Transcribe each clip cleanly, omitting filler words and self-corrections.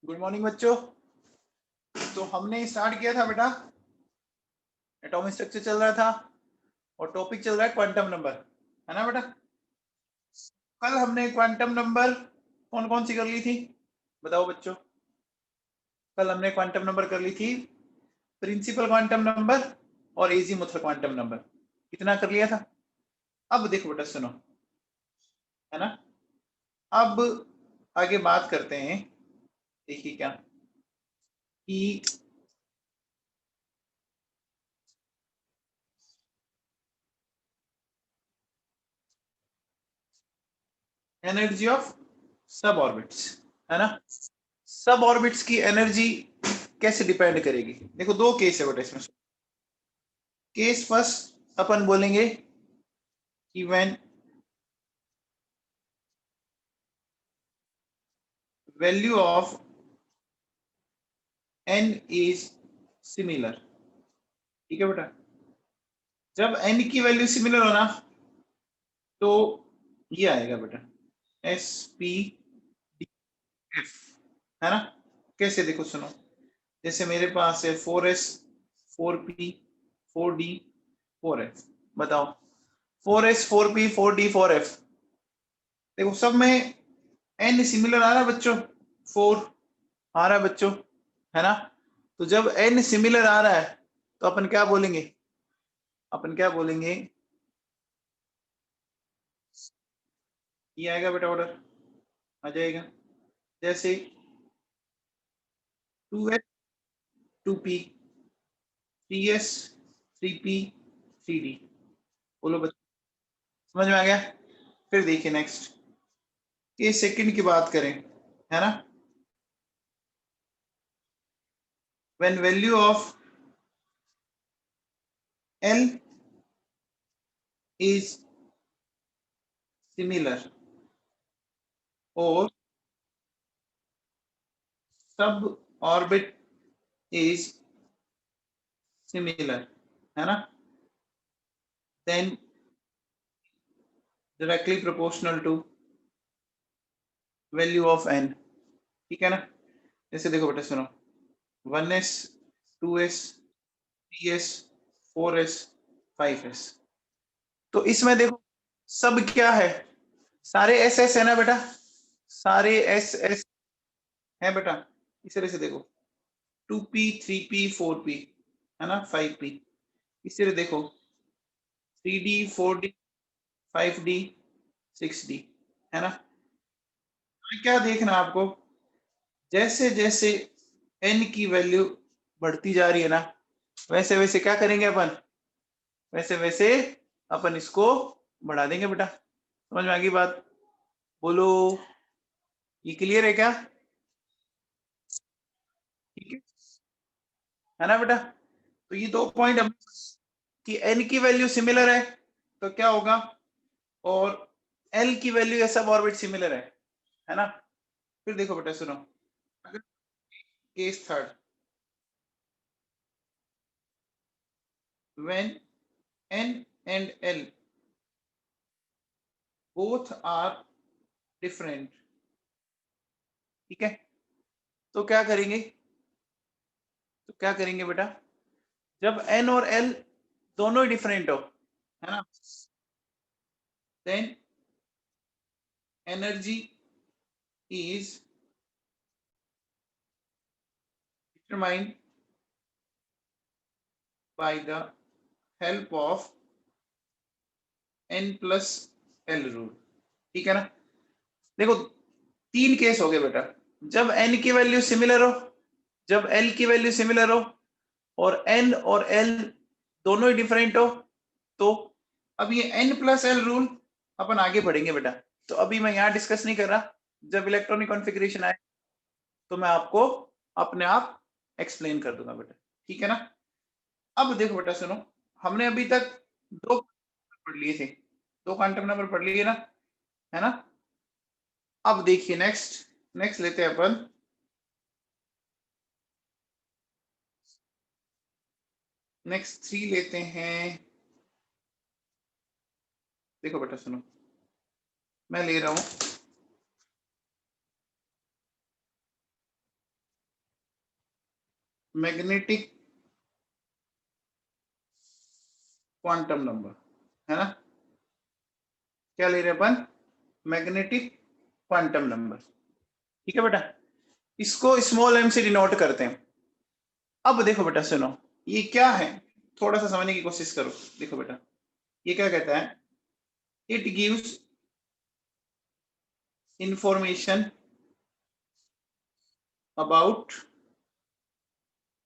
Good morning बच्चों। तो हमने स्टार्ट किया था बेटा, एटॉमिक स्ट्रक्चर चल रहा था और टॉपिक चल रहा है क्वांटम नंबर, है ना बेटा। कल हमने क्वांटम नंबर कौन कौन सी कर ली थी, बताओ बच्चों। कल हमने क्वांटम नंबर कर ली थी प्रिंसिपल क्वांटम नंबर और एजीमुथल क्वांटम नंबर। कितना कर लिया था? अब देखो बेटा सुनो, है ना। अब आगे बात करते हैं, देखिए क्या कि एनर्जी ऑफ सब ऑर्बिट्स, है ना। सब ऑर्बिट्स की एनर्जी कैसे डिपेंड करेगी? देखो दो केस है बेटा इसमें। केस फर्स्ट अपन बोलेंगे कि when value of n is similar. ठीक है बेटा, जब n की वैल्यू सिमिलर हो ना तो ये आएगा बेटा एस पी डी एफ, है ना। कैसे देखो सुनो, जैसे मेरे पास है 4s 4p 4d 4f। बताओ 4s 4p 4d 4f, देखो सब में n सिमिलर आ रहा है बच्चों, 4 आ रहा है बच्चों, है ना। तो जब n सिमिलर आ रहा है तो अपन क्या बोलेंगे, अपन क्या बोलेंगे, ये आएगा बेटा ऑर्डर, आ जाएगा। जैसे 2s 2p 3s 3p 3d। बोलो बच्चों, समझ में आ गया? फिर देखिए नेक्स्ट, ये सेकंड की बात करें, है ना। When value of l is similar और सब ऑर्बिट इज सिमिलर, है ना, then directly proportional to value of n। ठीक है ना। जैसे देखो बेटा सुनो, 1s 2s 3s 4s 5s। तो इसमें देखो सब क्या है, सारे एस एस है ना बेटा, सारे एस एस है बेटा। इस तरह से देखो 2p 3p 4p, है ना, 5p। इस तरह देखो 3d 4d 5d 6d, है ना। क्या देखना आपको, जैसे जैसे n की वैल्यू बढ़ती जा रही है ना, वैसे वैसे क्या करेंगे अपन, वैसे वैसे अपन इसको बढ़ा देंगे बेटा। समझ में आ गई बात? बोलो, ये क्लियर है क्या? ठीक है ना बेटा। तो ये दो पॉइंट हम कि n की वैल्यू सिमिलर है तो क्या होगा, और l की वैल्यू या सब ऑर्बिट सिमिलर है ना। फिर देखो बेटा सुनो, case third, when n and l both are different। ठीक है, तो क्या करेंगे, तो क्या करेंगे बेटा, जब n और l दोनों ही डिफरेंट हो, है ना, then energy is determined by the help of n plus l rule. ठीक है ना। देखो तीन केस हो गए बेटा, जब n की वैल्यू सिमिलर हो, जब l की वैल्यू सिमिलर हो और n और l दोनों ही डिफरेंट हो, तो अब ये n प्लस l रूल अपन आगे बढ़ेंगे बेटा। तो अभी मैं यहाँ डिस्कस नहीं कर रहा, जब इलेक्ट्रॉनिक कॉन्फ़िगरेशन आए तो मैं आपको अपने आप एक्सप्लेन कर दूंगा बेटा। ठीक है ना। अब देखो बेटा सुनो, हमने अभी तक दो पढ़ लिए थे, दो क्वांटम नंबर पढ़ लिए ना, है ना। अब देखिए नेक्स्ट, नेक्स्ट लेते हैं अपन, नेक्स्ट 3 लेते हैं। देखो बेटा सुनो, मैं ले रहा हूं मैग्नेटिक क्वांटम नंबर, है ना? क्या ले रहे अपन? Magnetic quantum number. ठीक है बेटा, इसको स्मॉल m से डिनोट करते हैं। अब देखो बेटा सुनो, ये क्या है, थोड़ा सा समझने की कोशिश करो। देखो बेटा, ये क्या कहता है? It gives information about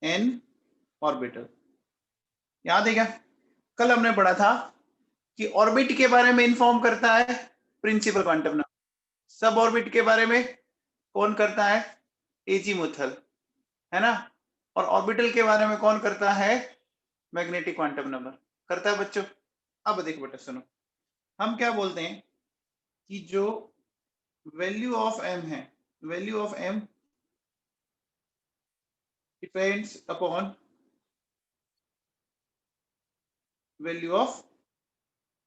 an orbital. याद है क्या? कल हमने पढ़ा था कि ऑर्बिट के बारे में इंफॉर्म करता है प्रिंसिपल क्वांटम नंबर, सब ऑर्बिट के बारे में कौन करता है? एजीमुथल, है ना? और ऑर्बिटल के बारे में कौन करता है? मैग्नेटिक क्वांटम नंबर करता है बच्चों। अब देखो बेटा सुनो, हम क्या बोलते हैं कि जो वैल्यू ऑफ m है, value of m depends upon value of,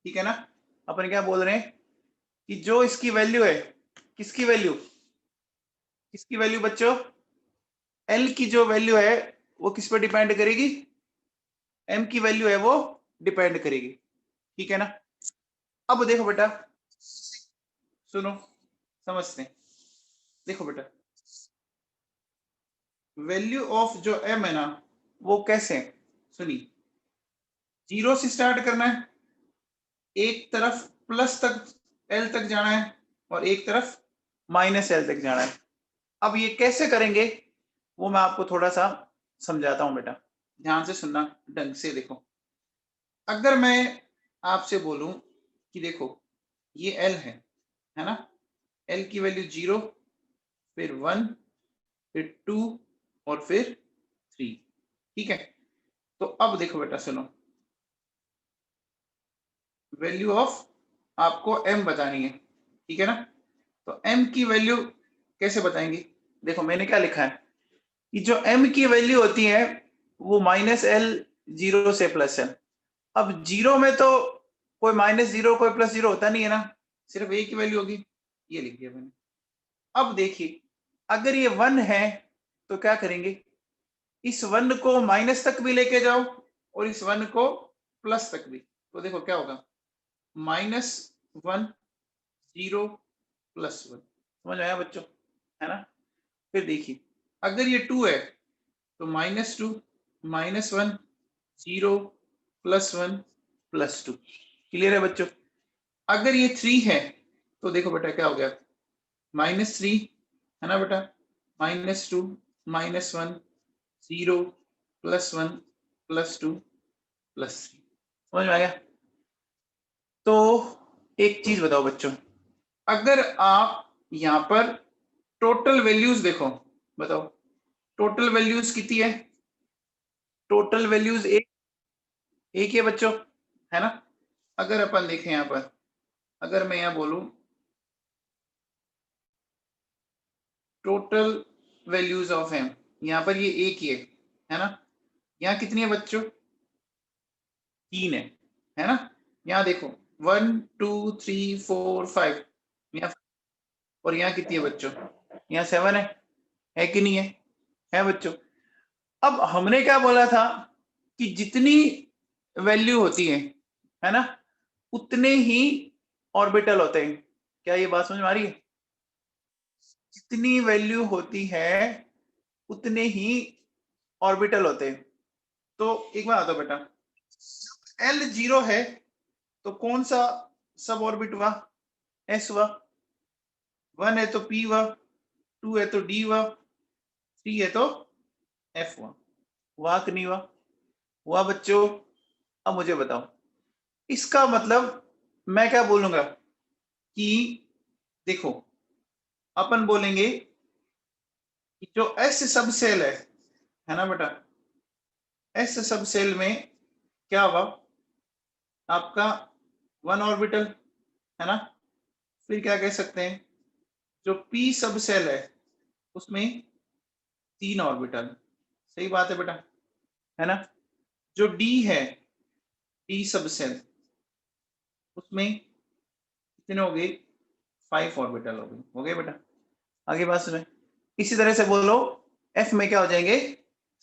ठीक है ना? अपन क्या बोल रहे हैं कि जो इसकी वैल्यू है, किसकी वैल्यू, किसकी वैल्यू बच्चों? L की जो वैल्यू है वो किस पर डिपेंड करेगी? m की वैल्यू है वो डिपेंड करेगी, ठीक है ना? अब देखो बेटा सुनो, समझते हैं। देखो बेटा, वैल्यू ऑफ जो m है ना, वो कैसे? सुनिए, 0 से स्टार्ट करना है, एक तरफ प्लस तक l तक जाना है और एक तरफ माइनस l तक जाना है। अब ये कैसे करेंगे वो मैं आपको थोड़ा सा समझाता हूं बेटा, ध्यान से सुनना, ढंग से देखो। अगर मैं आपसे बोलूं कि देखो ये l है ना? l की वैल्यू 0, फिर 1, फिर 2 और फिर 3, ठीक है? तो अब देखो बेटा सुनो, वैल्यू ऑफ आपको m बतानी है, ठीक है ना? तो m की वैल्यू कैसे बताएंगे? देखो मैंने क्या लिखा है कि जो m की वैल्यू होती है वो -l 0 से +l। अब 0 में तो कोई -0 कोई +0 होता नहीं है ना, सिर्फ a की वैल्यू होगी, ये लिख दिया मैंने। अब देखिए, अगर ये 1 है तो क्या करेंगे? इस 1 को माइनस तक भी लेके जाओ और इस 1 को प्लस तक भी, तो देखो क्या होगा? -1 0 +1। समझ आया बच्चों, है ना? फिर देखिए, अगर ये 2 है तो -2 -1 0 +1 +2। क्लियर है बच्चों? अगर ये 3 है तो देखो बेटा क्या हो गया? -3, है ना बेटा? -2 -1 0 +1 +2 +3। समझ में आ गया? तो एक चीज बताओ बच्चों, अगर आप यहां पर टोटल वैल्यूज देखो, बताओ टोटल वैल्यूज कितनी है? टोटल वैल्यूज एक ही है बच्चों, है ना? अगर अपन देखें यहां पर, अगर मैं यहां बोलूं टोटल वैल्यूज ऑफ m, यहां पर ये एक ही है ना? यहाँ कितनी है बच्चों? 3 है ना? यहाँ देखो 1 2 3 4 5, यहाँ, और यहाँ कितनी है बच्चों? यहाँ 7 है कि नहीं है? है बच्चों। अब हमने क्या बोला था कि जितनी वैल्यू होती है ना, उतने ही ऑर्बिटल होते हैं। क्या ये बात समझ में आ रही है? जितनी वैल्यू होती है उतने ही ऑर्बिटल होते हैं। तो एक बात बताओ बेटा, L 0 है तो कौन सा सब ऑर्बिट हुआ? S हुआ। 1 है तो P हुआ, 2 है तो D हुआ, 3 है तो F हुआ कि नहीं हुआ? हुआ बच्चों। अब मुझे बताओ, इसका मतलब मैं क्या बोलूंगा कि देखो, अपन बोलेंगे कि जो S सब सेल है ना बेटा, S सब सेल में क्या हुआ? आपका 1 ऑर्बिटल, है ना? फिर क्या कह सकते हैं, जो P सब सेल है उसमें 3 ऑर्बिटल। सही बात है बेटा, है ना? जो D है, D सब सेल, उसमें कितने हो गए? 5 ऑर्बिटल हो गए बेटा। आगे बात सुने, इसी तरह से बोलो F में क्या हो जाएंगे?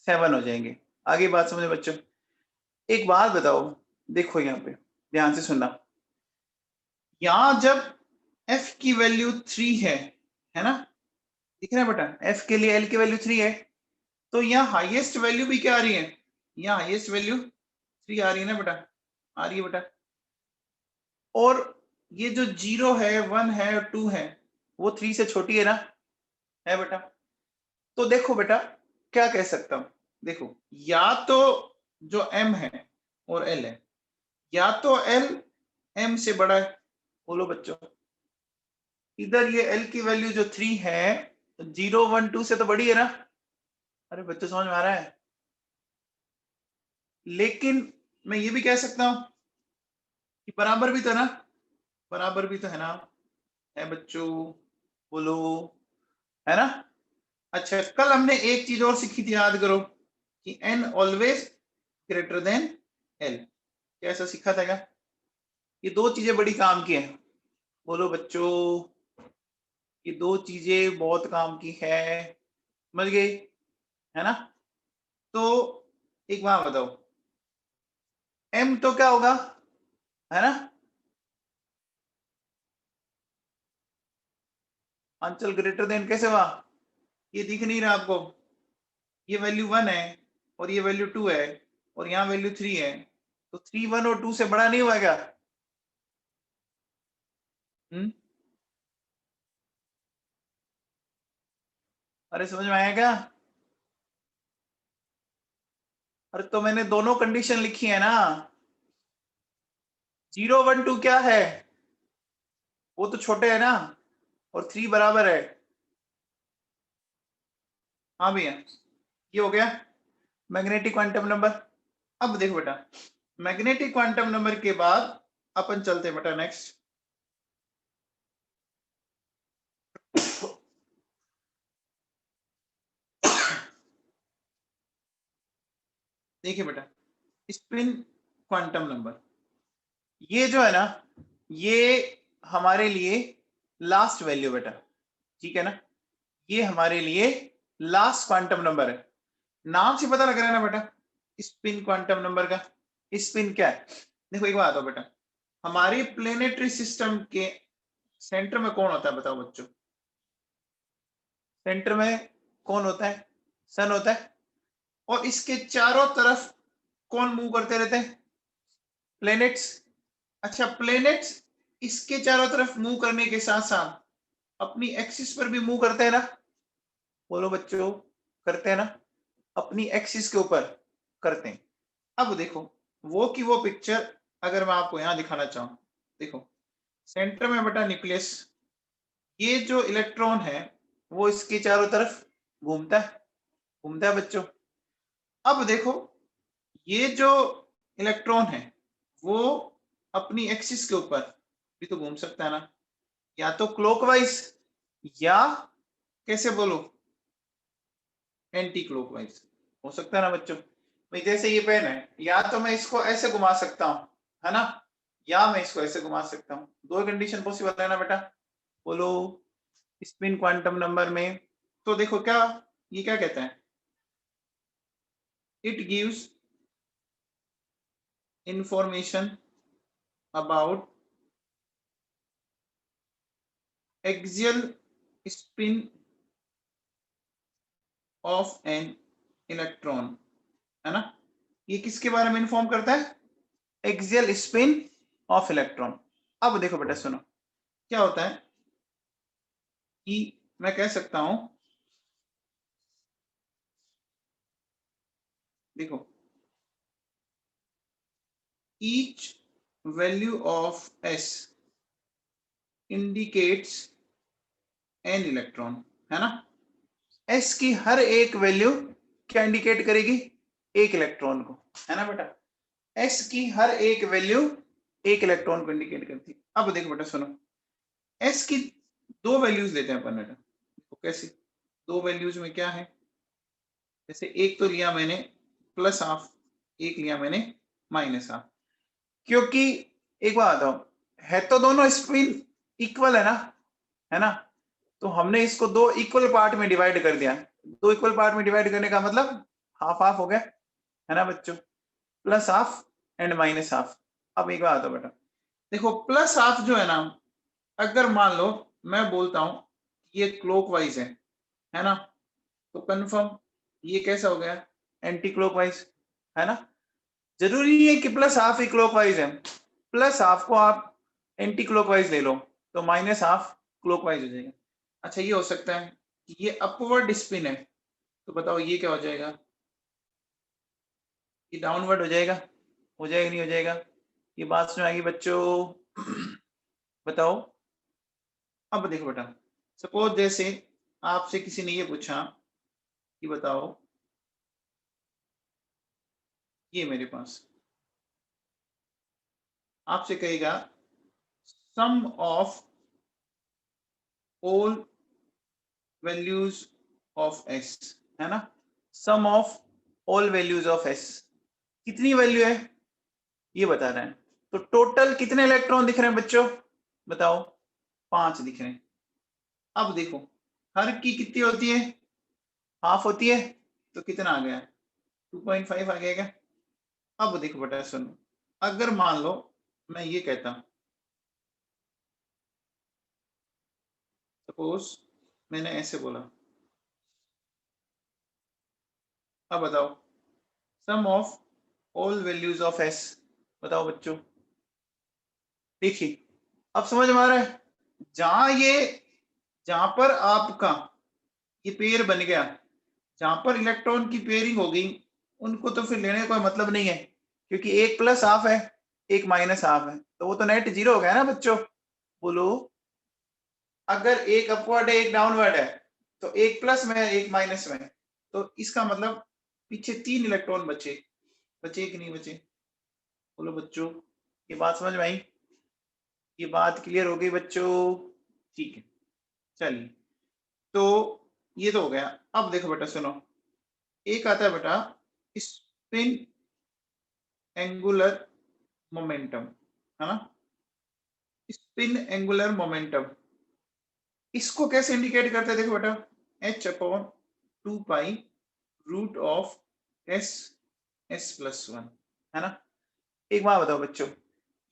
7 हो जाएंगे। आगे बात समझे बच्चों? एक बात बताओ, देखो यहाँ पे ध्यान से सुनना, यहां जब f की वैल्यू 3 है ना, दिख रहा है बेटा, f के लिए l की वैल्यू 3 है, तो यहाँ हाईएस्ट वैल्यू भी क्या आ रही है, यहाँ हाईएस्ट वैल्यू 3 आ रही है ना बेटा, आ रही है बेटा। और ये जो 0 है, 1 है और 2 है, वो 3 से छोटी है ना, है बेटा। तो देखो बेटा क्या कह सकता हूं, देखो या तो जो m है और l है, या तो l m से बड़ा है, बोलो बच्चों, इधर ये l की वैल्यू जो 3 है, 0 1 2 से तो बड़ी है ना, अरे बच्चों समझ में आ रहा है? लेकिन मैं ये भी कह सकता हूं कि बराबर भी तो ना, बराबर भी तो है ना, है बच्चों, बोलो, है ना। अच्छा, कल हमने एक चीज और सीखी थी, याद करो, कि n always greater than l, कैसा सीखा था क्या? ये दो चीजें बड़ी काम की हैं, बोलो बच्चों, ये दो चीजें बहुत काम की है, समझ गए, है ना। तो एक बात बताओ, m तो क्या होगा, है ना, अंचल ग्रेटर देन कैसे हुआ, ये दिख नहीं रहा आपको, ये वैल्यू 1 है और ये वैल्यू 2 है और यहाँ वैल्यू 3 है, तो 3 1 और 2 से बड़ा नहीं हुआ क्या? अरे समझ में आया क्या? अरे तो मैंने दोनों कंडीशन लिखी है ना, 0 1 2 क्या है, वो तो छोटे है ना, और 3 बराबर है। हाँ भैया, ये हो गया मैग्नेटिक क्वांटम नंबर। अब देखो बेटा, मैग्नेटिक क्वांटम नंबर के बाद अपन चलते हैं बेटा नेक्स्ट। देखिए बेटा, स्पिन क्वांटम नंबर, ये जो है ना, ये हमारे लिए लास्ट वैल्यू बेटा, ठीक है ना, ये हमारे लिए लास्ट क्वांटम नंबर है। नाम से पता लग रहा है ना बेटा, स्पिन क्वांटम नंबर का। स्पिन क्या है, देखो एक बात हो बेटा, हमारी प्लेनेटरी सिस्टम के सेंटर में कौन होता है बताओ बच्चों, सेंटर में कौन होता है, सन होता है, और इसके चारों तरफ कौन मूव करते रहते हैं, प्लेनेट्स। अच्छा, प्लेनेट्स इसके चारों तरफ मूव करने के साथ साथ अपनी एक्सिस पर भी मूव करते हैं ना, बोलो बच्चों, करते हैं ना, अपनी एक्सिस के ऊपर करते हैं। अब देखो, वो की वो पिक्चर अगर मैं आपको यहां दिखाना चाहूं, देखो सेंटर में बेटा न्यूक्लियस, ये जो इलेक्ट्रॉन है वो इसके चारों तरफ घूमता है, घूमता है बच्चों। अब देखो, ये जो इलेक्ट्रॉन है वो अपनी एक्सिस के ऊपर भी तो घूम सकता है ना, या तो क्लॉकवाइज या कैसे बोलो, एंटी क्लॉकवाइज हो सकता है ना बच्चों। भाई जैसे ये पेन है, या तो मैं इसको ऐसे घुमा सकता हूं, है ना, या मैं इसको ऐसे घुमा सकता हूं, दो कंडीशन पॉसिबल है ना बेटा, बोलो स्पिन क्वांटम नंबर में। तो देखो क्या, ये क्या कहता है, it gives information about axial spin off an electron, है ना, ये किसके बारे में इंफॉर्म करता है, एक्सियल स्पिन ऑफ इलेक्ट्रॉन। अब देखो बेटा सुनो, क्या होता है कि मैं कह सकता हूं, देखो each value of s indicates an electron, है ना, s की हर एक वैल्यू क्या इंडिकेट करेगी, एक इलेक्ट्रॉन को, है ना बेटा, s की हर एक वैल्यू एक इलेक्ट्रॉन को इंडिकेट करती है। अब देखो बेटा सुनो, s की दो वैल्यूज लेते हैं अपन बेटा, तो कैसे, दो वैल्यूज में क्या है, जैसे एक तो लिया मैंने प्लस हाफ, एक लिया मैंने माइनस हाफ, क्योंकि एक बात बताओ, है तो दोनों स्पिन इक्वल है ना, तो हमने इसको दो इक्वल पार्ट में डिवाइड कर दिया। दो इक्वल पार्ट में डिवाइड करने का मतलब हाफ हाफ हो गया है ना बच्चों, plus half and minus half. अब एक बात बेटा, देखो प्लस हाफ जो है ना, अगर मान लो मैं बोलता हूं ये क्लॉकवाइज है ना, तो कंफर्म ये कैसा हो गया, एंटी क्लॉकवाइज है ना। जरूरी नहीं है कि प्लस हाफ ही क्लॉकवाइज है, प्लस हाफ को आप एंटी क्लॉकवाइज ले लो तो माइनस हाफ क्लॉकवाइज हो जाएगा। अच्छा ये हो सकता है कि ये अपवर्ड स्पिन है, तो बताओ ये क्या हो जाएगा, ये डाउनवर्ड हो जाएगा, हो जाएगा नहीं हो जाएगा, ये बात सुन आएगी बच्चों। बताओ। अब देखो बेटा, सपोज जैसे आपसे किसी ने ये पूछा कि बताओ, ये मेरे पास आपसे कहेगा sum of all values of S, है ना, sum of all values of S, कितनी वैल्यू है ये बता रहे हैं। तो टोटल कितने इलेक्ट्रॉन दिख रहे हैं बच्चों, बताओ, 5 दिख रहे हैं। अब देखो हर की कितनी होती है, हाफ होती है, तो कितना आ गया, 2.5 आ गया क्या। अब देखो बेटा सुनो, अगर मान लो मैं ये कहता हूं, सपोज मैंने ऐसे बोला, अब बताओ sum of all values of S, बताओ बच्चों। देखिए अब समझ में आ रहा है, जहां पर आपका ये पेयर बन गया, जहां पर इलेक्ट्रॉन की पेयरिंग होगी, उनको तो फिर लेने का कोई मतलब नहीं है, क्योंकि एक प्लस हाफ है एक माइनस हाफ है, तो वो तो नेट जीरो हो गया ना बच्चों। बोलो, अगर एक अपवर्ड है एक डाउनवर्ड है, तो एक प्लस में है एक माइनस में है, तो इसका मतलब पीछे 3 इलेक्ट्रॉन बचे, बचे कि नहीं बचे, बोलो बच्चों। ये बात समझ में आई, ये बात क्लियर हो गई बच्चों, ठीक है। चलिए, तो ये तो हो गया। अब देखो बेटा सुनो, एक आता है बेटा स्पिन एंगुलर मोमेंटम, है ना, स्पिन एंगुलर मोमेंटम, इसको कैसे इंडिकेट करते हैं, देखो बेटा, h/2 pi root of s s plus 1, है ना। एक बात बताओ बच्चों,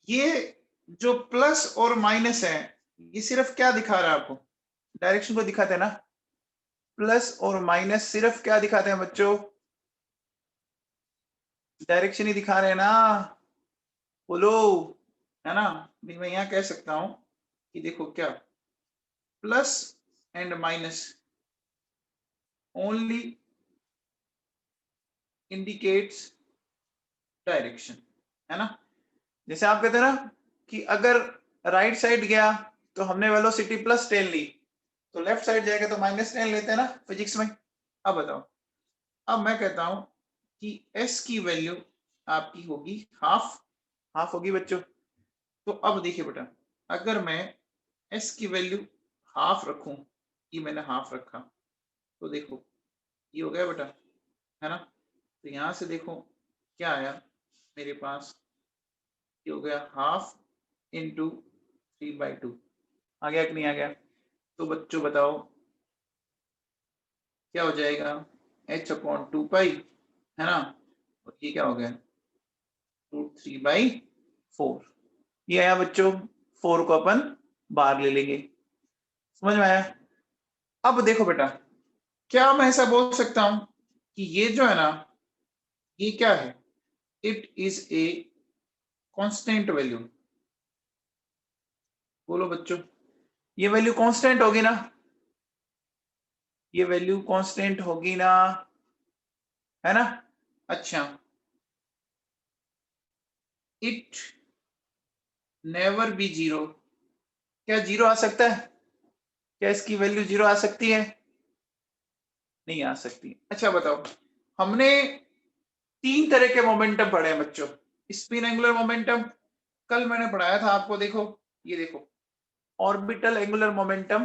ये जो प्लस और माइनस है, ये सिर्फ क्या दिखा रहा है आपको, डायरेक्शन को दिखाते हैं ना, प्लस और माइनस सिर्फ क्या दिखाते हैं बच्चों, डायरेक्शन ही दिखा रहे हैं ना, बोलो, है ना। मैं यहां कह सकता हूं कि देखो क्या, plus and minus only indicates direction, है ना। जैसे आप कहते हैं ना कि अगर राइट साइड गया तो हमने वेलोसिटी प्लस 10 ली, तो लेफ्ट साइड जाएगा तो माइनस 10 लेते हैं ना फिजिक्स में। अब बताओ, अब मैं कहता हूं कि s की वैल्यू आपकी होगी हाफ, हाफ होगी बच्चों। तो अब देखिए बेटा, अगर मैं s की वैल्यू हाफ रखूं, ये मैंने हाफ रखा, तो देखो ये हो गया बेटा, है ना। तो यहां से देखो क्या आया मेरे पास, ये हो गया हाफ इंटू 3/2, आ गया कि नहीं आ गया। तो बच्चों बताओ क्या हो जाएगा, h/2 पाई, है ना, और ये क्या हो गया, √3/4, ये आया बच्चों, 4 को अपन बाहर ले लेंगे, समझ में आया। अब देखो बेटा, क्या मैं ऐसा बोल सकता हूं कि ये जो है ना, ये क्या है, it is a constant value, बोलो बच्चों, ये वैल्यू कांस्टेंट होगी ना, ये वैल्यू कांस्टेंट होगी ना, है ना। अच्छा, इट नेवर बी जीरो, क्या जीरो आ सकता है, क्या इसकी वैल्यू जीरो आ सकती है, नहीं आ सकती। अच्छा बताओ, हमने 3 तरह के मोमेंटम पढ़े हैं बच्चों, स्पिन एंगुलर मोमेंटम कल मैंने पढ़ाया था आपको, देखो ये देखो, ऑर्बिटल एंगुलर मोमेंटम,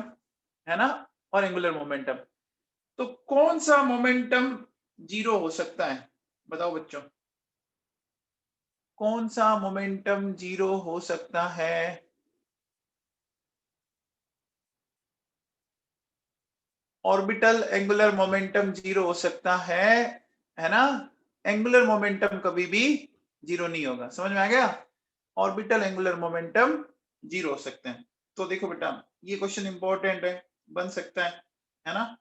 है ना, और एंगुलर मोमेंटम। तो कौन सा मोमेंटम जीरो हो सकता है, बताओ बच्चों, कौन सा मोमेंटम जीरो हो सकता है। ऑर्बिटल एंगुलर मोमेंटम जीरो हो सकता है है ना, एंगुलर मोमेंटम कभी भी जीरो नहीं होगा। समझ में आ गया? ऑर्बिटल एंगुलर मोमेंटम जीरो हो सकते हैं। तो देखो बेटा, ये क्वेश्चन इंपॉर्टेंट है, बन सकता है ना।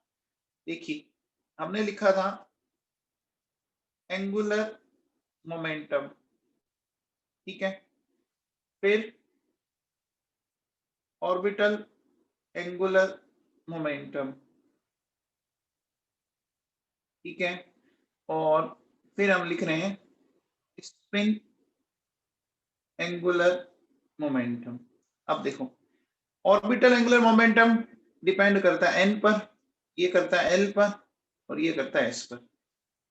देखिए हमने लिखा था एंगुलर मोमेंटम, ठीक है, फिर ऑर्बिटल एंगुलर मोमेंटम, ठीक है, और फिर हम लिख रहे हैं स्पिन एंगुलर मोमेंटम। अब देखो, ऑर्बिटल एंगुलर मोमेंटम डिपेंड करता है n पर, ये करता है l पर, और ये करता है s पर।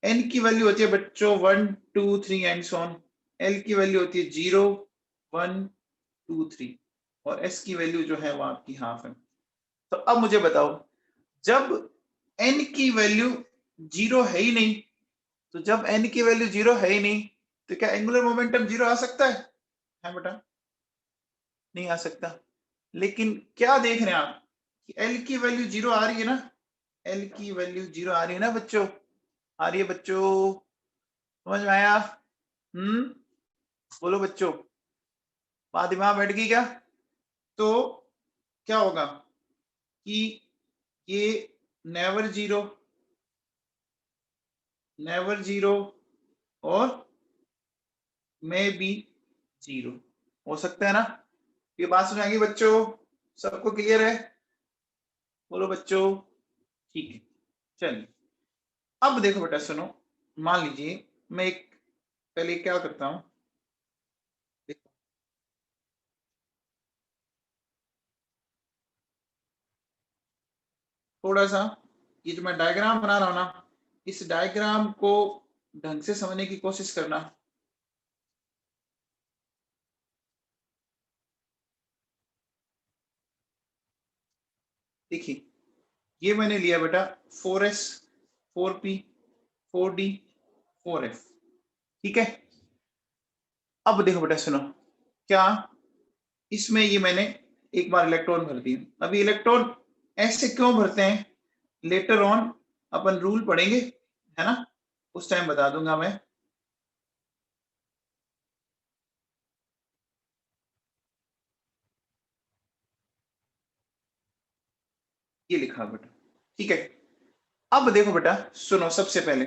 n की वैल्यू होती है बच्चों 1 2 3 एंड सो ऑन, l की वैल्यू होती है 0 1 2 3, और s की वैल्यू जो है वो आपकी हाफ है। तो अब मुझे बताओ, जब n की वैल्यू जीरो है ही नहीं, तो जब n की वैल्यू जीरो है ही नहीं, तो क्या एंगुलर मोमेंटम जीरो आ सकता है बेटा? नहीं आ सकता। लेकिन क्या देख रहे हैं आप कि L की वैल्यू जीरो आ रही है ना, L की वैल्यू जीरो आ रही है ना बच्चों, आ रही है बच्चों, समझ में आया? बोलो बच्चों, बात दिमाग बैठ गई क्या? तो क्या होगा कि ये नेवर जीरो, नेवर जीरो और मे बी जीरो हो सकता है ना। ये बात समझ आ गई बच्चों? सबको क्लियर है? बोलो बच्चों, ठीक है। चलिए अब देखो बेटा सुनो, मान लीजिए मैं एक पहले क्या करता हूं, थोड़ा सा ये जो मैं डायग्राम बना रहा हूं ना, इस डायग्राम को ढंग से समझने की कोशिश करना। देखिए ये मैंने लिया बेटा 4s 4p 4d 4f, ठीक है। अब देखो बेटा सुनो, क्या इसमें ये मैंने एक बार इलेक्ट्रॉन भर दिए। अभी इलेक्ट्रॉन ऐसे क्यों भरते हैं, लेटर ऑन अपन रूल पढ़ेंगे, है ना, उस टाइम बता दूंगा मैं। ये लिखा बेटा, ठीक है। अब देखो बेटा सुनो, सबसे पहले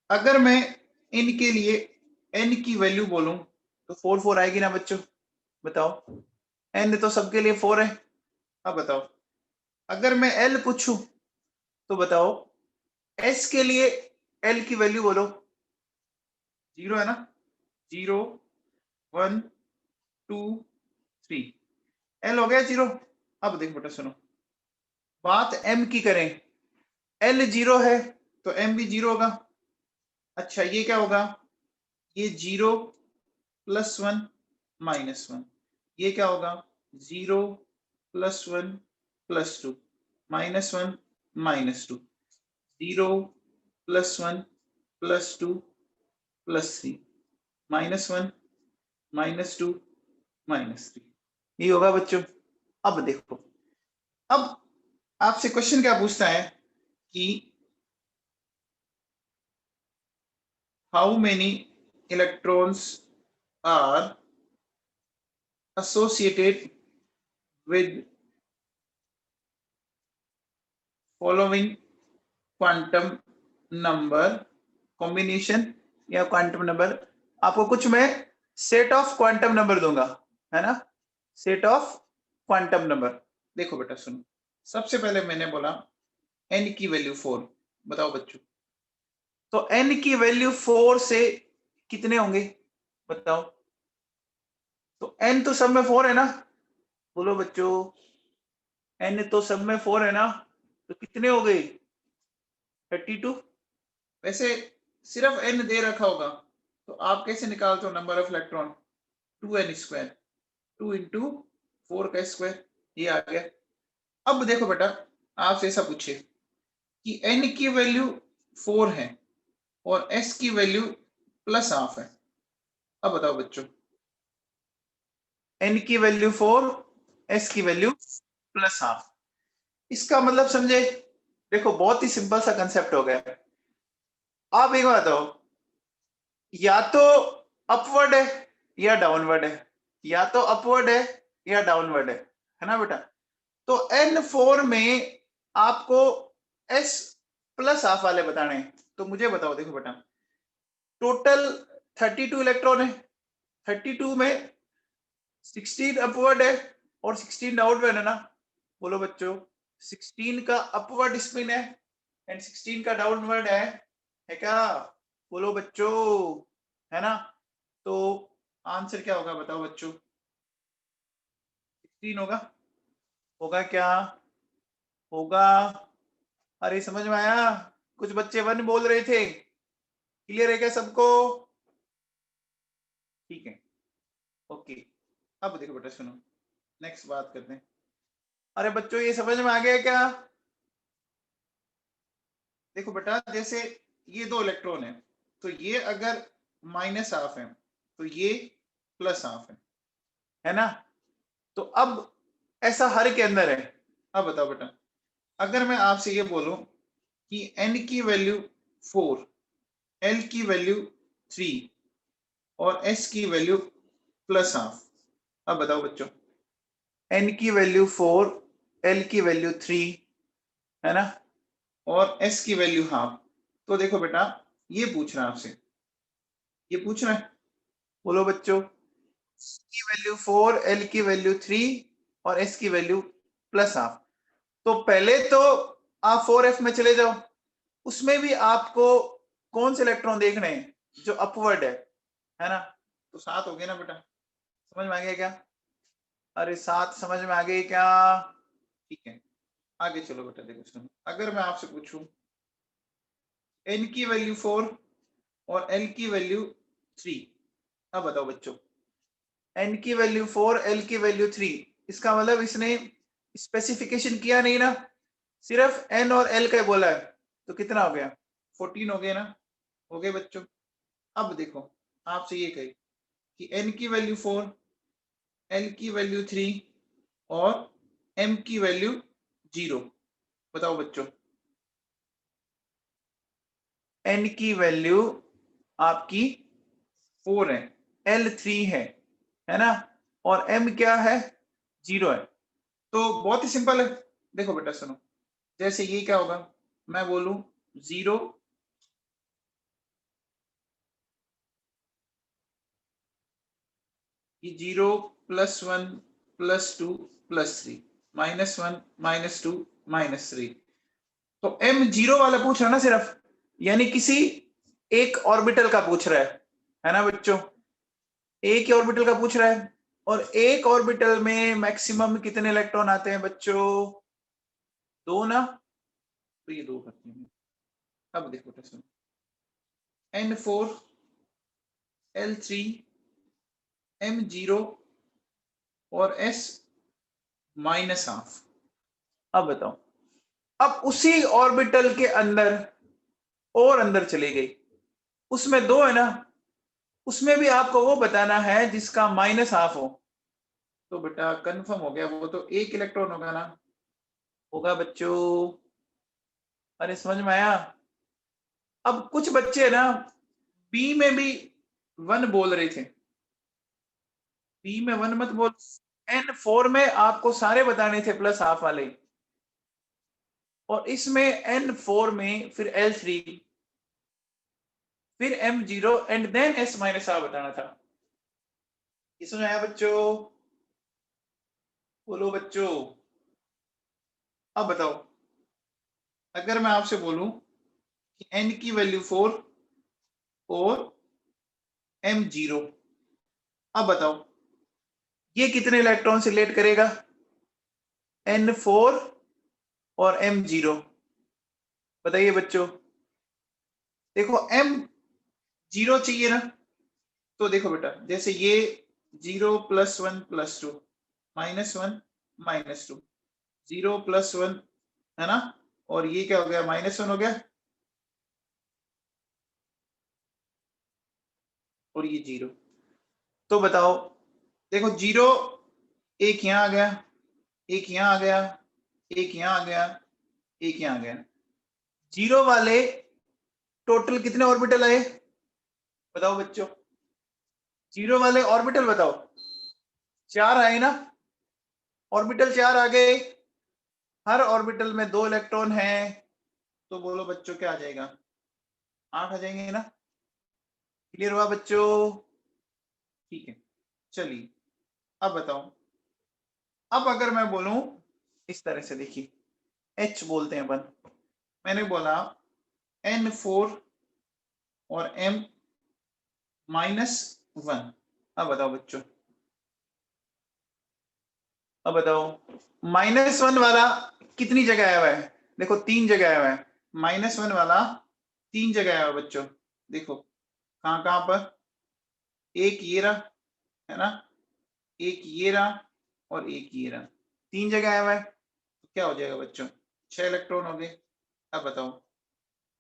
अगर मैं इनके लिए n की वैल्यू बोलूं तो 4 4 आएगी ना बच्चों? बताओ, n तो सबके लिए 4 है। अब बताओ, अगर मैं l पूछूं तो बताओ s के लिए l की वैल्यू बोलो, जीरो है ना, 0 1 2 3, l हो गया जीरो। अब देखो बेटा सुनो, बात m की करें, l जीरो है तो m भी जीरो होगा। अच्छा ये क्या होगा, ये 0 +1 -1, ये क्या होगा 0 +1 +2 -1 -2, 0 +1 +2 +3 -1 -2 -3, ये होगा बच्चों। अब देखो, अब आपसे क्वेश्चन क्या पूछता है कि how many electrons are associated with following quantum number combination या क्वांटम नंबर। आपको कुछ मैं सेट ऑफ क्वांटम नंबर दूंगा, है ना, सेट ऑफ क्वांटम नंबर। देखो बेटा सुनो, सबसे पहले मैंने बोला n की वैल्यू 4, बताओ बच्चों, तो n की वैल्यू 4 से कितने होंगे बताओ? तो n तो सब में 4 है ना, बोलो बच्चों, n तो सब में 4 है ना, तो कितने हो गए 32। वैसे सिर्फ n दे रखा होगा तो आप कैसे निकालते हो number of electron, 2n², 2 into 4 का स्क्वायर, ये आ गया। अब देखो बेटा, आपसे ऐसा पूछे कि n की वैल्यू 4 है और s की वैल्यू +½ है। अब बताओ बच्चों, n की वैल्यू 4, s की वैल्यू +½ इसका मतलब समझे? देखो बहुत ही सिंपल सा कंसेप्ट हो गया। आप एक बात बताओ, या तो अपवर्ड है या डाउनवर्ड है, या तो अपवर्ड है या डाउनवर्ड है ना बेटा। तो N4 में आपको S प्लस हाफ वाले बताने हैं। तो मुझे बताओ, देखो बेटा, टोटल 32 इलेक्ट्रॉन है, 32 में 16 अपवर्ड है और 16 डाउनवर्ड है ना। बोलो बच्चों, 16 का अपवर्ड स्पिन है एंड 16 का डाउनवर्ड है क्या? बोलो बच्चों, है ना। तो आंसर क्या होगा बताओ बच्चों? 16 होगा। होगा क्या? होगा। अरे समझ में आया? कुछ बच्चे 1 बोल रहे थे। क्लियर है क्या सबको? ठीक है, ओके। अब देखो बेटा, सुनो, नेक्स्ट बात करते हैं। अरे बच्चों, ये समझ में आ गया क्या? देखो बेटा, जैसे ये 2 इलेक्ट्रॉन है, तो ये अगर माइनस हाफ है तो ये प्लस हाफ है ना। तो अब ऐसा हर के अंदर है। अब बताओ बेटा, अगर मैं आपसे ये बोलूं कि n की वैल्यू 4, l की वैल्यू 3 और s की वैल्यू प्लस हाफ। अब बताओ बच्चों, n की वैल्यू 4, l की वैल्यू 3, है ना, और s की वैल्यू हाफ। तो देखो बेटा, ये पूछ रहा है आपसे, ये पूछ रहा है। बोलो बच्चों, की वैल्यू 4, एल की वैल्यू 3 और एस की वैल्यू प्लस हाफ। तो पहले तो आप 4f में चले जाओ, उसमें भी आपको कौन से इलेक्ट्रॉन देखने हैं? जो अपवर्ड है ना। तो 7 हो गए ना बेटा, समझ में आ गया क्या? अरे 7 समझ में आ गई क्या? ठीक है, आगे चलो बेटा। देखो सुनो, अगर मैं आपसे पूछूं n की वैल्यू 4 और l की वैल्यू 3, अब बताओ बच्चों, n की वैल्यू 4, l की वैल्यू 3, इसका मतलब इसने स्पेसिफिकेशन किया नहीं ना, सिर्फ n और l का बोला है। तो कितना हो गया? 14 हो गया ना। हो गए बच्चों। अब देखो, आपसे ये कही कि n की वैल्यू 4, l की वैल्यू 3 और m की वैल्यू 0। बताओ बच्चों, n की वैल्यू आपकी 4 है, l 3 है ना, और m क्या है? 0 है। तो बहुत ही सिंपल है। देखो बेटा सुनो, जैसे ये क्या होगा, मैं बोलूं 0, ये 0 +1 +2 +3 -1 -2 -3। तो m 0 वाला पूछ रहा है ना सिर्फ, यानी किसी एक ऑर्बिटल का पूछ रहा है ना बच्चों। एक ही ऑर्बिटल का पूछ रहा है, और एक ऑर्बिटल में मैक्सिमम कितने इलेक्ट्रॉन आते हैं बच्चों? 2 ना। तो ये 2 करते हैं। अब देखो बेटा सुनो, n4 l3 m0 और s -हाफ। अब बताओ, अब उसी ऑर्बिटल के अंदर और अंदर चली गई, उसमें 2 है ना, उसमें भी आपको वो बताना है जिसका -हाफ हो। तो बेटा कंफर्म हो गया, वो तो 1 इलेक्ट्रॉन होगा ना। होगा बच्चों? अरे समझ में आया? अब कुछ बच्चे है ना, बी में भी 1 बोल रहे थे। बी में 1 मत बोल, n4 में आपको सारे बताने थे प्लस हाफ वाले, और इसमें n4 में फिर l3, फिर m0 and then s half बताना था। ये समझ आया बच्चों? बोलो बच्चों। अब बताओ, अगर मैं आपसे बोलूं कि n की वैल्यू 4 और m0, अब बताओ ये कितने इलेक्ट्रॉन से रिलेट करेगा? n4 और m0। बताइए बच्चों। देखो m0 चाहिए ना, तो देखो बेटा, जैसे ये 0 +1 +2 -1 -2, 0 +1, है ना, और ये क्या हो गया? -1 हो गया, और ये 0। तो बताओ, देखो 0 एक यहां आ गया, एक यहां आ गया, एक यहां आ गया, एक यहां आ गया। 0 वाले टोटल कितने ऑर्बिटल आए बताओ बच्चों, जीरो वाले ऑर्बिटल बताओ, 4 आए ना, ऑर्बिटल 4 आ गए, हर ऑर्बिटल में 2 इलेक्ट्रॉन हैं, तो बोलो बच्चों क्या आ जाएगा, 8 आ जाएंगे ना। क्लियर हुआ बच्चों? ठीक है, चलिए अब बताओ, अब अगर मैं बोलूं इस तरह से, देखिए H बोलते हैं अपन, मैंने बोला N4 और M-1, अब बताओ बच्चों, अब बताओ -1 वाला कितनी जगह आया हुआ है, देखो 3 जगह आया हुआ है, -1 वाला 3 जगह आया हुआ है बच्चों, देखो कहां कहां पर, एक ये रहा है ना, एक ये रहा और एक ये रहा, 3 जगह आया हुआ है, तो क्या हो जाएगा बच्चों, 6 इलेक्ट्रॉन हो गए। अब बताओ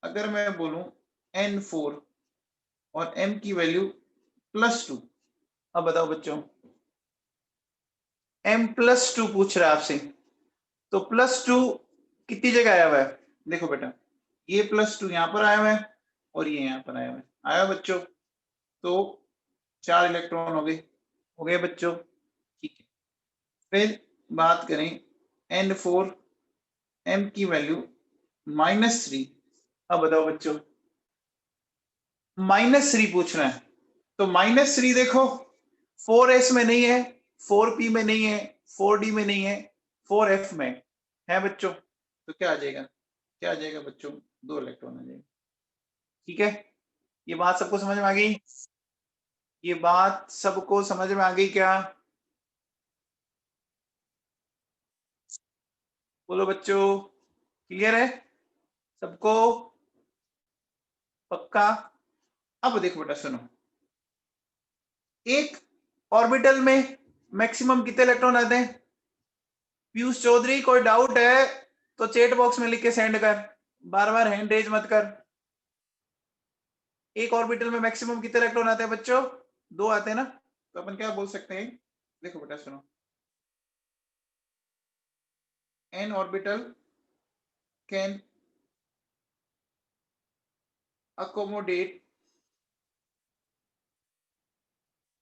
अगर मैं बोलूं N4 और M की वैल्यू +2, अब बताओ बच्चों, M+2 पूछ रहा है आपसे, तो +2 कितनी जगह आया हुआ है, देखो बेटा ये +2 यहाँ पर आया हुआ है और ये यहाँ पर आया हुआ है, आया बच्चों, तो 4 इलेक्ट्रॉन हो गए बच्चों। ठीक है, फिर बात करें N4 M की वैल्यू -3, अब बताओ बच्चों, -3 पूछ रहे हैं, तो -3 देखो 4s में नहीं है, 4p में नहीं है, 4d में नहीं है, 4f में है बच्चों, तो क्या आ जाएगा, क्या आ जाएगा बच्चों, 2 इलेक्ट्रॉन आ जाएगा। ठीक है, ये बात सबको समझ में आ गई, ये बात सबको समझ में आ गई क्या, बोलो बच्चों, क्लियर है सबको, पक्का? अब देखो बेटा सुनो, एक ऑर्बिटल में मैक्सिमम कितने इलेक्ट्रॉन आते हैं, पीयूष चौधरी कोई डाउट है तो चैट बॉक्स में लिख के सेंड कर, बार बार हैंड रेज मत कर। एक ऑर्बिटल में मैक्सिमम कितने इलेक्ट्रॉन आते हैं बच्चों, 2 आते हैं ना, तो अपन क्या बोल सकते हैं, देखो बेटा सुनो, n orbital can accommodate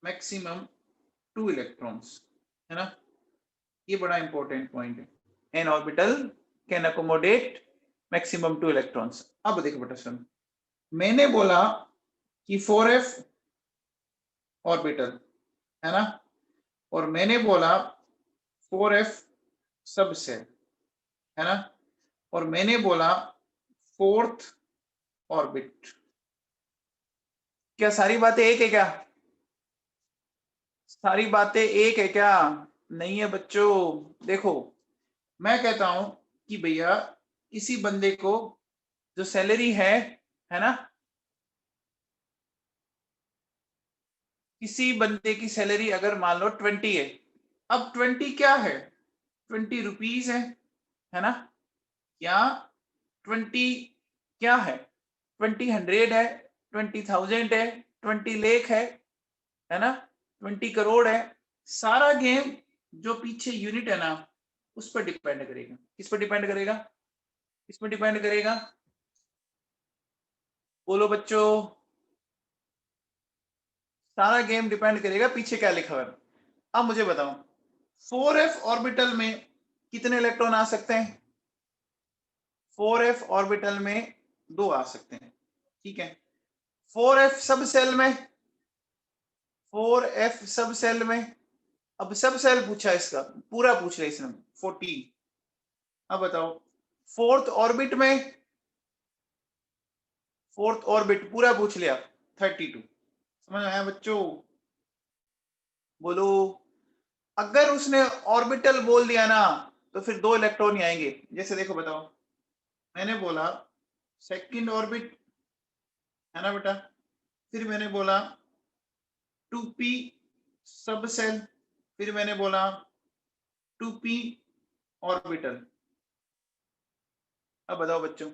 maximum 2 electrons, है ना, ये बड़ा इंपॉर्टेंट पॉइंट है, n orbital can accommodate maximum 2 electrons. अब देखो बेटा सुनो, मैंने बोला कि 4f ऑर्बिटल है ना, और मैंने बोला 4f सब सेल है ना, और मैंने बोला 4th ऑर्बिट, क्या सारी बातें एक है क्या, सारी बातें एक है क्या, नहीं है बच्चों। देखो मैं कहता हूं कि भैया किसी बंदे को जो सैलरी है ना, किसी बंदे की सैलरी अगर मान लो 20 है, अब 20 क्या है, 20 रुपीज है ना, या 20 क्या है, 20 100 है, 20,000 है, 20 लाख है ना, 20 करोड़ है, सारा गेम जो पीछे यूनिट है ना उस पर डिपेंड करेगा, किस पर डिपेंड करेगा, किस पर डिपेंड करेगा, बोलो बच्चों, सारा गेम डिपेंड करेगा पीछे क्या लिखा हुआ है। अब मुझे बताओ 4f ऑर्बिटल में कितने इलेक्ट्रॉन आ सकते हैं, 4f ऑर्बिटल में 2 आ सकते हैं, ठीक है, 4f सब सेल में, 4f सब सेल में, अब सब सेल पूछा इसका, पूरा पूछ रहे इसने 14, अब बताओ 4th ऑर्बिट में, 4th ऑर्बिट पूरा पूछ लिया 32, समझ आया बच्चों, बोलो, अगर उसने ऑर्बिटल बोल दिया ना तो फिर 2 इलेक्ट्रॉन ही आएंगे, जैसे देखो बताओ, मैंने बोला सेकंड ऑर्बिट है ना बेटा, फिर मैंने बोला 2p सब सेल, फिर मैंने बोला 2p ऑर्बिटल, अब बताओ बच्चों,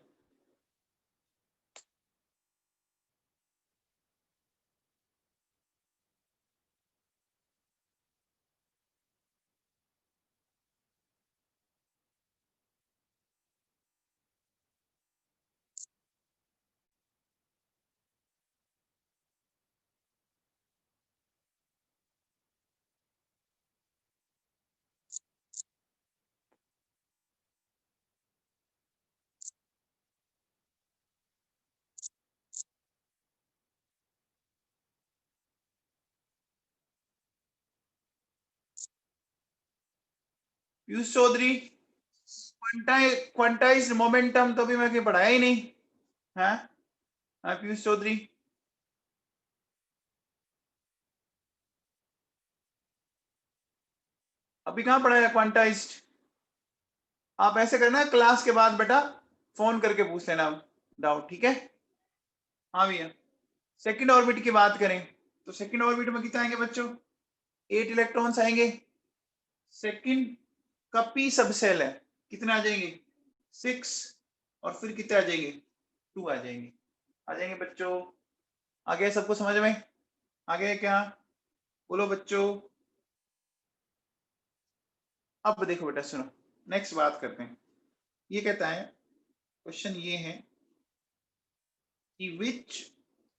पीयूष चौधरी, क्वांटाइज्ड मोमेंटम तो अभी मैं कहीं पढ़ाया ही नहीं है। हाँ पीयूष चौधरी, अभी कहाँ पढ़ाया क्वांटाइज्ड? आप ऐसे करना क्लास के बाद बेटा फोन करके पूछ लेना डाउट, ठीक है। हाँ भैया, सेकंड ऑर्बिट की बात करें तो सेकंड ऑर्बिट में कितने आएंगे बच्चों? 8 इलेक्ट्रॉन्स आएंगे। सेकंड का पी सबसेल है, कितने आ जाएंगे? 6। और फिर कितने आ जाएंगे? 2 आ जाएंगे। आ जाएंगे बच्चों? आ गया सबको समझ में? आ गया क्या? बोलो बच्चों। अब देखो बेटा सुनो, नेक्स्ट बात करते हैं। ये कहता है, क्वेश्चन ये है कि which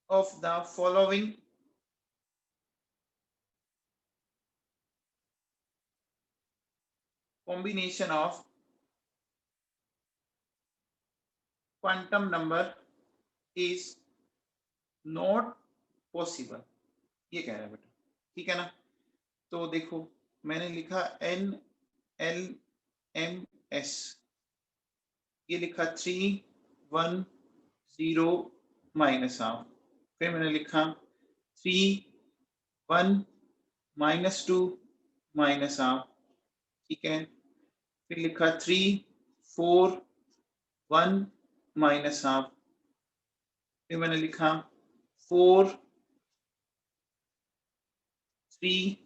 of the following combination of quantum number is not possible, ये कह रहा है बेटा, ठीक है ना। तो देखो मैंने लिखा N L M S, ये लिखा 3 1 0 माइनस हाफ, फिर मैंने लिखा 3 1 माइनस 2 माइनस हाफ, ठीक है। फिर लिखा 3 4 1 माइनस हाफ, फिर मैंने लिखा 4 3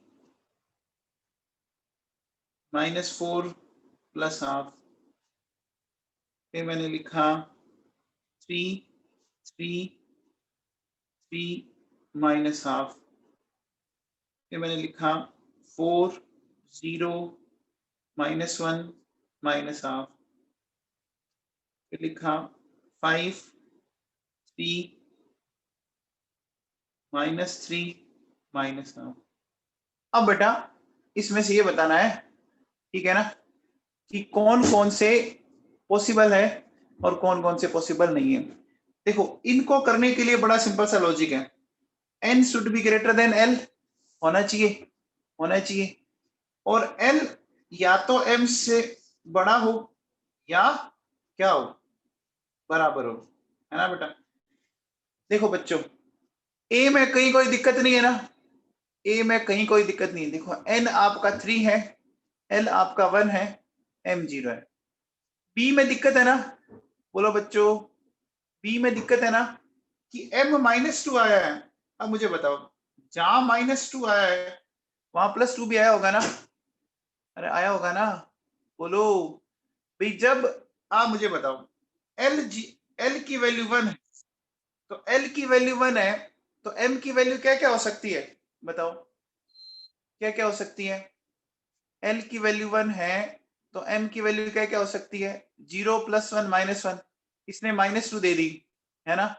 -4 प्लस हाफ, फिर मैंने लिखा 3 3 3 माइनस हाफ, फिर मैंने लिखा 4 0 -1 माइनस हाफ, फिर लिखा 5 3 -3 माइनस हाफ। अब बेटा इसमें से ये बताना है, ठीक है ना, कि कौन कौन से पॉसिबल है और कौन कौन से पॉसिबल नहीं है। देखो इनको करने के लिए बड़ा सिंपल सा लॉजिक है, n should be greater than l, होना चाहिए, होना चाहिए, और l या तो m से बड़ा हो या क्या हो, बराबर हो, है ना बेटा। देखो बच्चों a में कहीं कोई दिक्कत नहीं है ना, a में कहीं कोई दिक्कत नहीं है। देखो n आपका 3 है, l आपका 1 है, m 0 है। b में दिक्कत है ना, बोलो बच्चों, b में दिक्कत है ना कि m -2 आया है। अब मुझे बताओ, जहां -2 आया है वहां +2 भी आया होगा ना? अरे आया होगा ना, बोलो भाई। जब आप मुझे बताओ l की वैल्यू 1 है, तो l की वैल्यू 1 है, तो m की वैल्यू क्या क्या हो सकती है बताओ, क्या क्या हो सकती है? l की वैल्यू 1 है तो m की वैल्यू क्या क्या हो सकती है? 0 +1 -1, इसने -2 दे दी, है ना,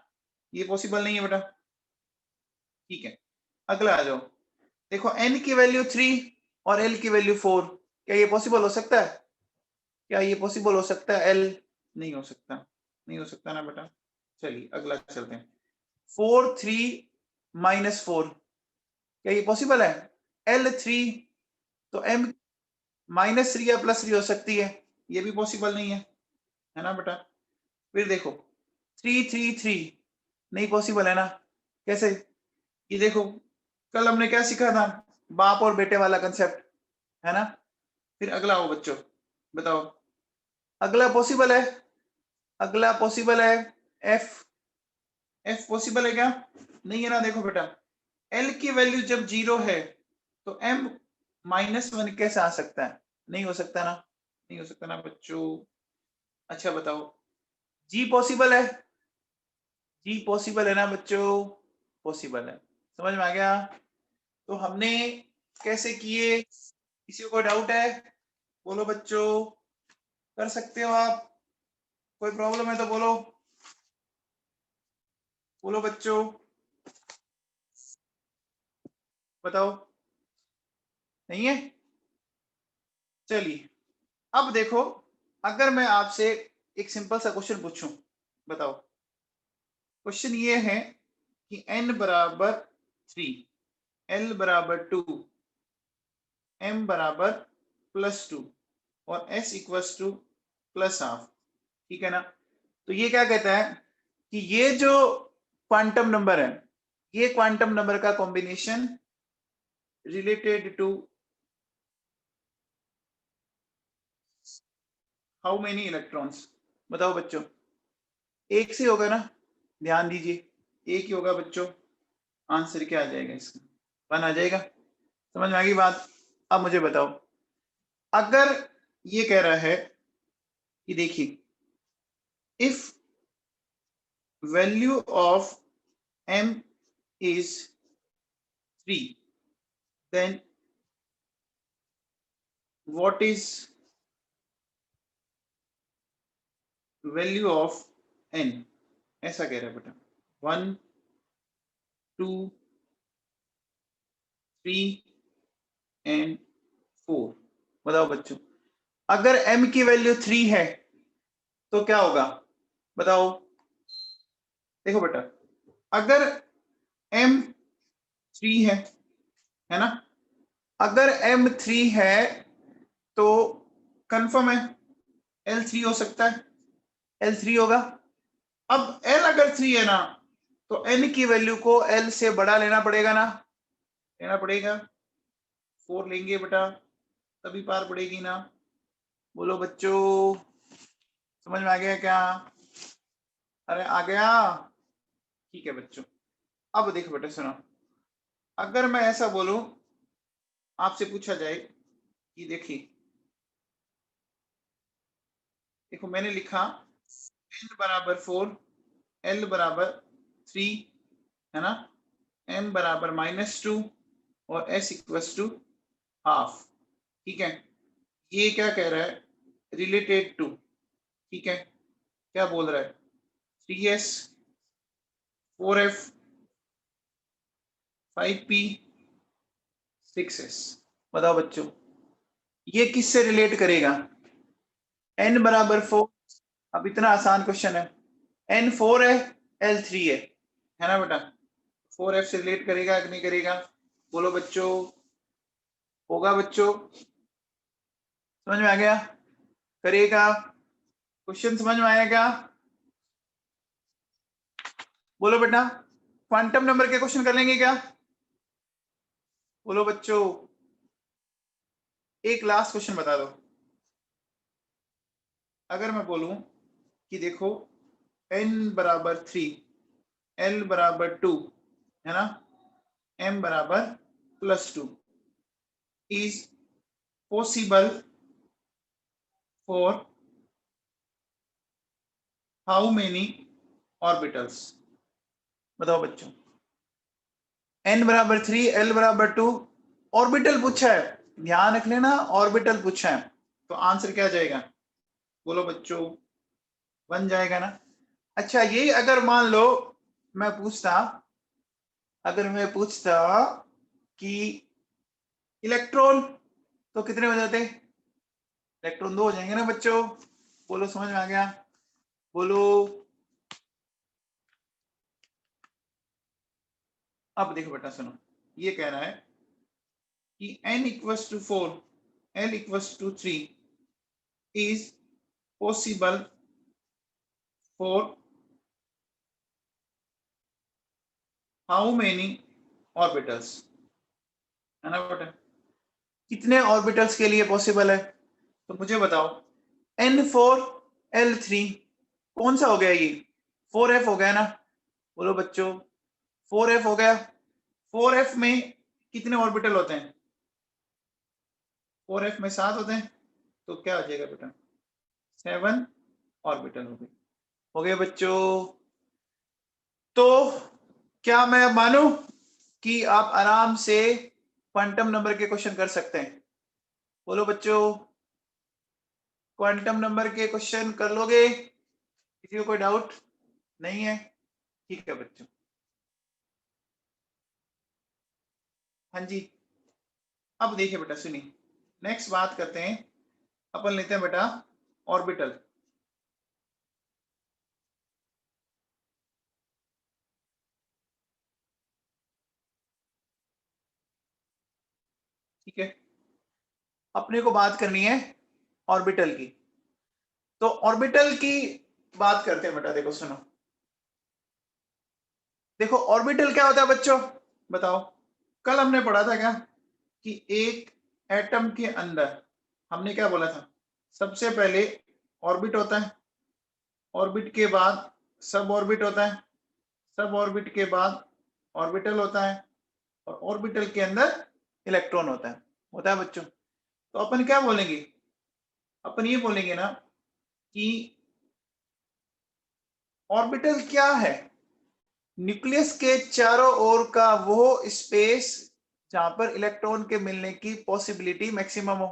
ये पॉसिबल नहीं है बेटा, ठीक है। अगला आ जाओ, देखो n की वैल्यू 3 और l की वैल्यू 4, क्या ये पॉसिबल हो सकता है? क्या ये पॉसिबल हो सकता है? l नहीं हो सकता, नहीं हो सकता ना बेटा। चलिए अगला चलते हैं, 4 3 -4, क्या ये पॉसिबल है? l 3 तो m -3 या +3 हो सकती है, ये भी पॉसिबल नहीं है ना बेटा। फिर देखो 3 3 3 नहीं पॉसिबल है ना, कैसे? ये देखो कल हमने क्या सीखा था, बाप और बेटे वाला कंसेप्ट, है ना। फिर अगला हो बच्चों, बताओ अगला पॉसिबल है, अगला पॉसिबल है f, f पॉसिबल है क्या? नहीं है ना। देखो बेटा l की वैल्यू जब 0 है तो m -1 कैसे आ सकता है? नहीं हो सकता ना, नहीं हो सकता ना बच्चों। अच्छा बताओ g पॉसिबल है, g पॉसिबल है ना बच्चों, पॉसिबल है, समझ में आ गया? तो हमने कैसे किए, किसी को डाउट है? बोलो बच्चों, कर सकते हो आप, कोई प्रॉब्लम है तो बोलो, बोलो बच्चों, बताओ, नहीं है? चलिए अब देखो, अगर मैं आपसे एक सिंपल सा क्वेश्चन पूछूं, बताओ क्वेश्चन ये है कि n बराबर 3, l बराबर 2, m बराबर +2, और s equals two plus half, ठीक है ना। तो ये क्या कहता है कि ये जो क्वांटम नंबर है, ये क्वांटम नंबर का combination related to how many electrons. बताओ बच्चों, एक से होगा ना, ध्यान दीजिए, एक ही होगा बच्चों। आंसर क्या आ जाएगा इसका? 1 आ जाएगा। समझ में आ गई बात? अब मुझे बताओ, अगर ये कह रहा है कि देखिए, if value of m is 3, then what is value of n? ऐसा कह रहा है बेटा। 1 2 3 एंड 4। बताओ बच्चों, अगर m की वैल्यू 3 है तो क्या होगा? बताओ। देखो बेटा, अगर m 3 है ना, अगर m 3 है तो कंफर्म है L3 हो सकता है, L3 होगा। अब L अगर 3 है ना, तो n की वैल्यू को L से बड़ा लेना पड़ेगा ना, लेना पड़ेगा। 4 लेंगे बेटा तभी पार पड़ेगी ना। बोलो बच्चों, समझ में आ गया क्या? अरे आ गया, ठीक है बच्चों। अब देखो बेटा सुनो, अगर मैं ऐसा बोलूं, आपसे पूछा जाए कि देखिए, देखो मैंने लिखा n बराबर 4, L बराबर 3, है ना, m बराबर -2 और s इक्वल्स टू हाफ, ठीक है। ये क्या कह रहा है? रिलेटेड टू, ठीक है। क्या बोल रहा है? 3s 4f 5p 6s। बताओ बच्चों, ये किससे रिलेट करेगा? n बराबर 4, अब इतना आसान क्वेश्चन है, n 4 है, l 3 है ना बेटा। 4f से रिलेट करेगा कि नहीं करेगा? बोलो बच्चों, होगा बच्चों? समझ में आ गया? करेगा? क्वेश्चन समझ में आया क्या? बोलो बेटा, क्वांटम नंबर के क्वेश्चन कर लेंगे क्या? बोलो बच्चों, एक लास्ट क्वेश्चन बता दो। अगर मैं बोलूं कि देखो n बराबर 3, l बराबर 2, है ना, m बराबर +2 is possible for how many orbitals? बताओ बच्चों, n बराबर 3, l बराबर 2, ऑर्बिटल पूछा है, ध्यान रख लेना, ऑर्बिटल पूछा है, तो आंसर क्या जाएगा? बोलो बच्चों, बन जाएगा ना। अच्छा, ये अगर मान लो मैं पूछता, अगर मैं पूछता कि इलेक्ट्रॉन, तो कितने हो जाते? इलेक्ट्रॉन 2 हो जाएंगे ना बच्चों। बोलो, समझ में आ गया? बोलो। अब देखो बेटा सुनो, ये कह रहा है कि n equals to 4, l equals to 3 is possible for how many orbitals, है ना बेटा। कितने ऑर्बिटल्स के लिए पॉसिबल है? तो मुझे बताओ, n4 l3 कौन सा हो गया? ये 4f हो गया ना। बोलो बच्चों, 4f हो गया। 4f में कितने ऑर्बिटल होते हैं? 4f में 7 होते हैं, तो क्या हो जाएगा बेटा? 7 ऑर्बिटल हो गए। हो गए बच्चों? तो क्या मैं मानूं कि आप आराम से क्वांटम नंबर के क्वेश्चन कर सकते हैं? बोलो बच्चों, क्वांटम नंबर के क्वेश्चन कर लोगे? किसी को कोई डाउट नहीं है? ठीक है बच्चों। हाँ जी। अब देखिए बेटा सुनिए, नेक्स्ट बात करते हैं, अपन लेते हैं बेटा ऑर्बिटल। ठीक है, अपने को बात करनी है ऑर्बिटल की। तो ऑर्बिटल की बात करते हैं बेटा, देखो सुनो, देखो ऑर्बिटल क्या होता है बच्चों, बताओ। कल हमने पढ़ा था क्या कि एक एटम के अंदर हमने क्या बोला था, सबसे पहले ऑर्बिट होता है, ऑर्बिट के बाद सब ऑर्बिट होता है, सब ऑर्बिट के बाद ऑर्बिटल होता है, और ऑर्बिटल के अंदर इलेक्ट्रॉन होता है बच्चों। तो अपन क्या बोलेंगे, अपन ये बोलेंगे ना कि ऑर्बिटल क्या है, न्यूक्लियस के चारों ओर का वो स्पेस जहां पर इलेक्ट्रॉन के मिलने की पॉसिबिलिटी मैक्सिमम हो।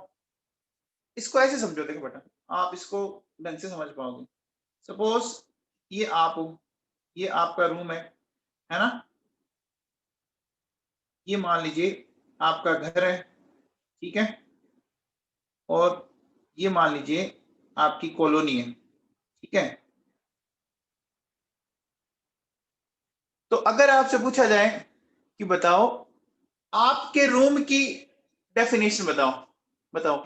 इसको ऐसे समझो, देखो बेटा, आप इसको ढंग से समझ पाओगे। सपोज ये आप हो, ये आपका रूम है ना, ये मान लीजिए आपका घर है, ठीक है, और ये मान लीजिए आपकी कॉलोनी है, ठीक है। तो अगर आपसे पूछा जाए कि बताओ आपके रूम की डेफिनेशन बताओ, बताओ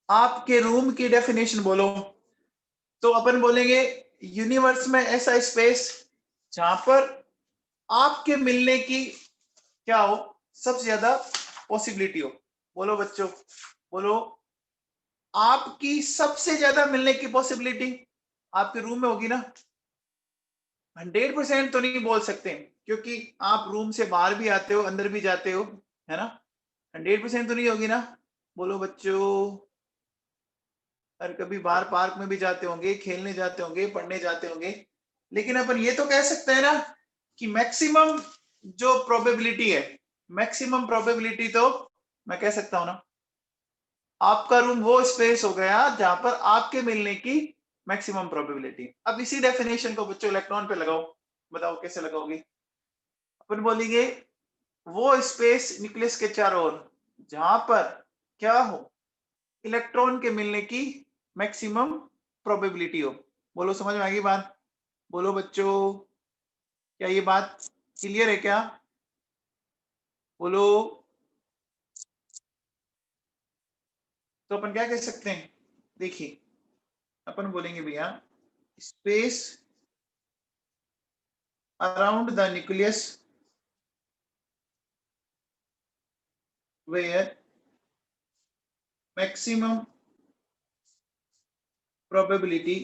आपके रूम की डेफिनेशन बोलो, तो अपन बोलेंगे यूनिवर्स में ऐसा स्पेस जहां पर आपके मिलने की क्या हो, सबसे ज्यादा पॉसिबिलिटी हो। बोलो बच्चों, बोलो, आपकी सबसे ज्यादा मिलने की पॉसिबिलिटी आपके रूम में होगी ना। 100% तो नहीं बोल सकते, क्योंकि आप रूम से बाहर भी आते हो, अंदर भी जाते हो, है ना। 100% तो नहीं होगी ना। बोलो बच्चों, और कभी बाहर पार्क में भी जाते होंगे, खेलने जाते होंगे, पढ़ने जाते होंगे, लेकिन अपन ये तो कह सकते हैं ना कि मैक्सिमम जो प्रोबेबिलिटी है, मैक्सिमम प्रोबेबिलिटी तो मैं कह सकता हूं ना, आपका रूम वो स्पेस हो गया जहां पर आपके मिलने की मैक्सिमम प्रोबेबिलिटी। अब इसी डेफिनेशन को बच्चों इलेक्ट्रॉन पे लगाओ, बताओ कैसे लगाओगे। अपन बोलेंगे वो स्पेस न्यूक्लियस के चारों ओर जहां पर क्या हो, इलेक्ट्रॉन के मिलने की मैक्सिमम प्रोबेबिलिटी हो। बोलो समझ में आ गई बात। बोलो बच्चों, क्या ये बात क्लियर है क्या, बोलो। तो अपन क्या कह सकते हैं, देखिए अपन बोलेंगे भैया space around the nucleus where maximum probability,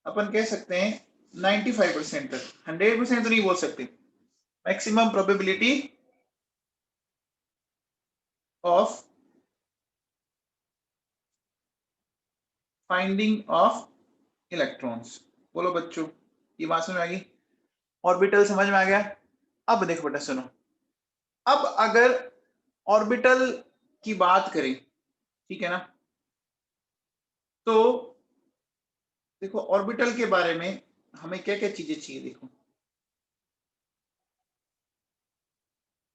अपन कह सकते हैं 95% तक, 100% तो नहीं बोल सकते, maximum probability of finding of electrons. बोलो बच्चों, ये बात समझ में आ गई, ऑर्बिटल समझ में आ गया। अब देखो बेटा सुनो, अब अगर ऑर्बिटल की बात करें, ठीक है ना, तो देखो ऑर्बिटल के बारे में हमें क्या क्या चीजें चाहिए। देखो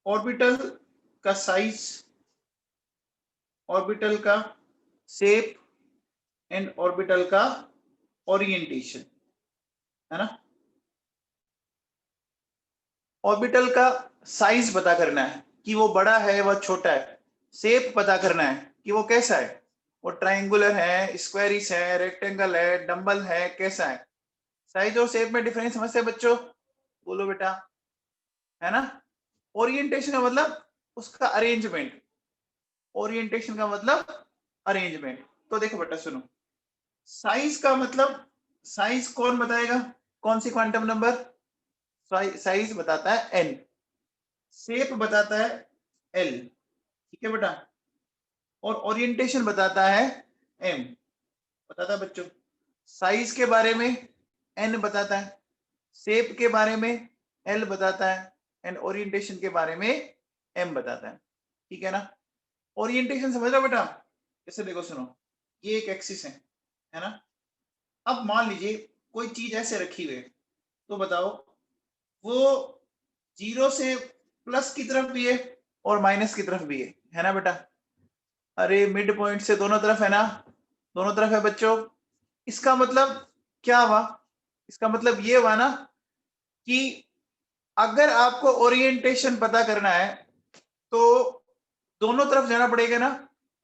ऑर्बिटल का साइज, ऑर्बिटल का शेप एंड ऑर्बिटल का ओरिएंटेशन, है ना। ऑर्बिटल का साइज पता करना है कि वो बड़ा है वह छोटा है, शेप पता करना है कि वो कैसा है, वो ट्रायंगुलर है, स्क्वायरिश है, रेक्टेंगल है, डंबल है, कैसा है। साइज और शेप में डिफरेंस समझते हैं बच्चों, बोलो बेटा, है ना। ओरिएंटेशन का मतलब उसका अरेंजमेंट, ओरिएंटेशन का मतलब अरेंजमेंट। तो देखो बेटा सुनो, साइज का मतलब, साइज कौन बताएगा, कौन सी क्वांटम नंबर, साइज बताता है एन, शेप बताता है एल, ठीक है बेटा, और ओरिएंटेशन बताता है एम। बताता है बच्चों, साइज के बारे में एन बताता है, शेप के बारे में एल बताता है, एंड ओरिएंटेशन के बारे में एम बताता है, ठीक है ना। ओरिएंटेशन समझ लो बेटा, जैसे देखो सुनो, ये एक एक्सिस है ना। अब मान लीजिए कोई चीज ऐसे रखी हुई है, तो बताओ वो जीरो से प्लस की तरफ भी है और माइनस की तरफ भी है ना बेटा। अरे मिड पॉइंट से दोनों तरफ है ना, दोनों तरफ है बच्चों। इसका मतलब क्या हुआ, इसका मतलब ये हुआ ना कि अगर आपको ओरिएंटेशन पता करना है तो दोनों तरफ जाना पड़ेगा ना,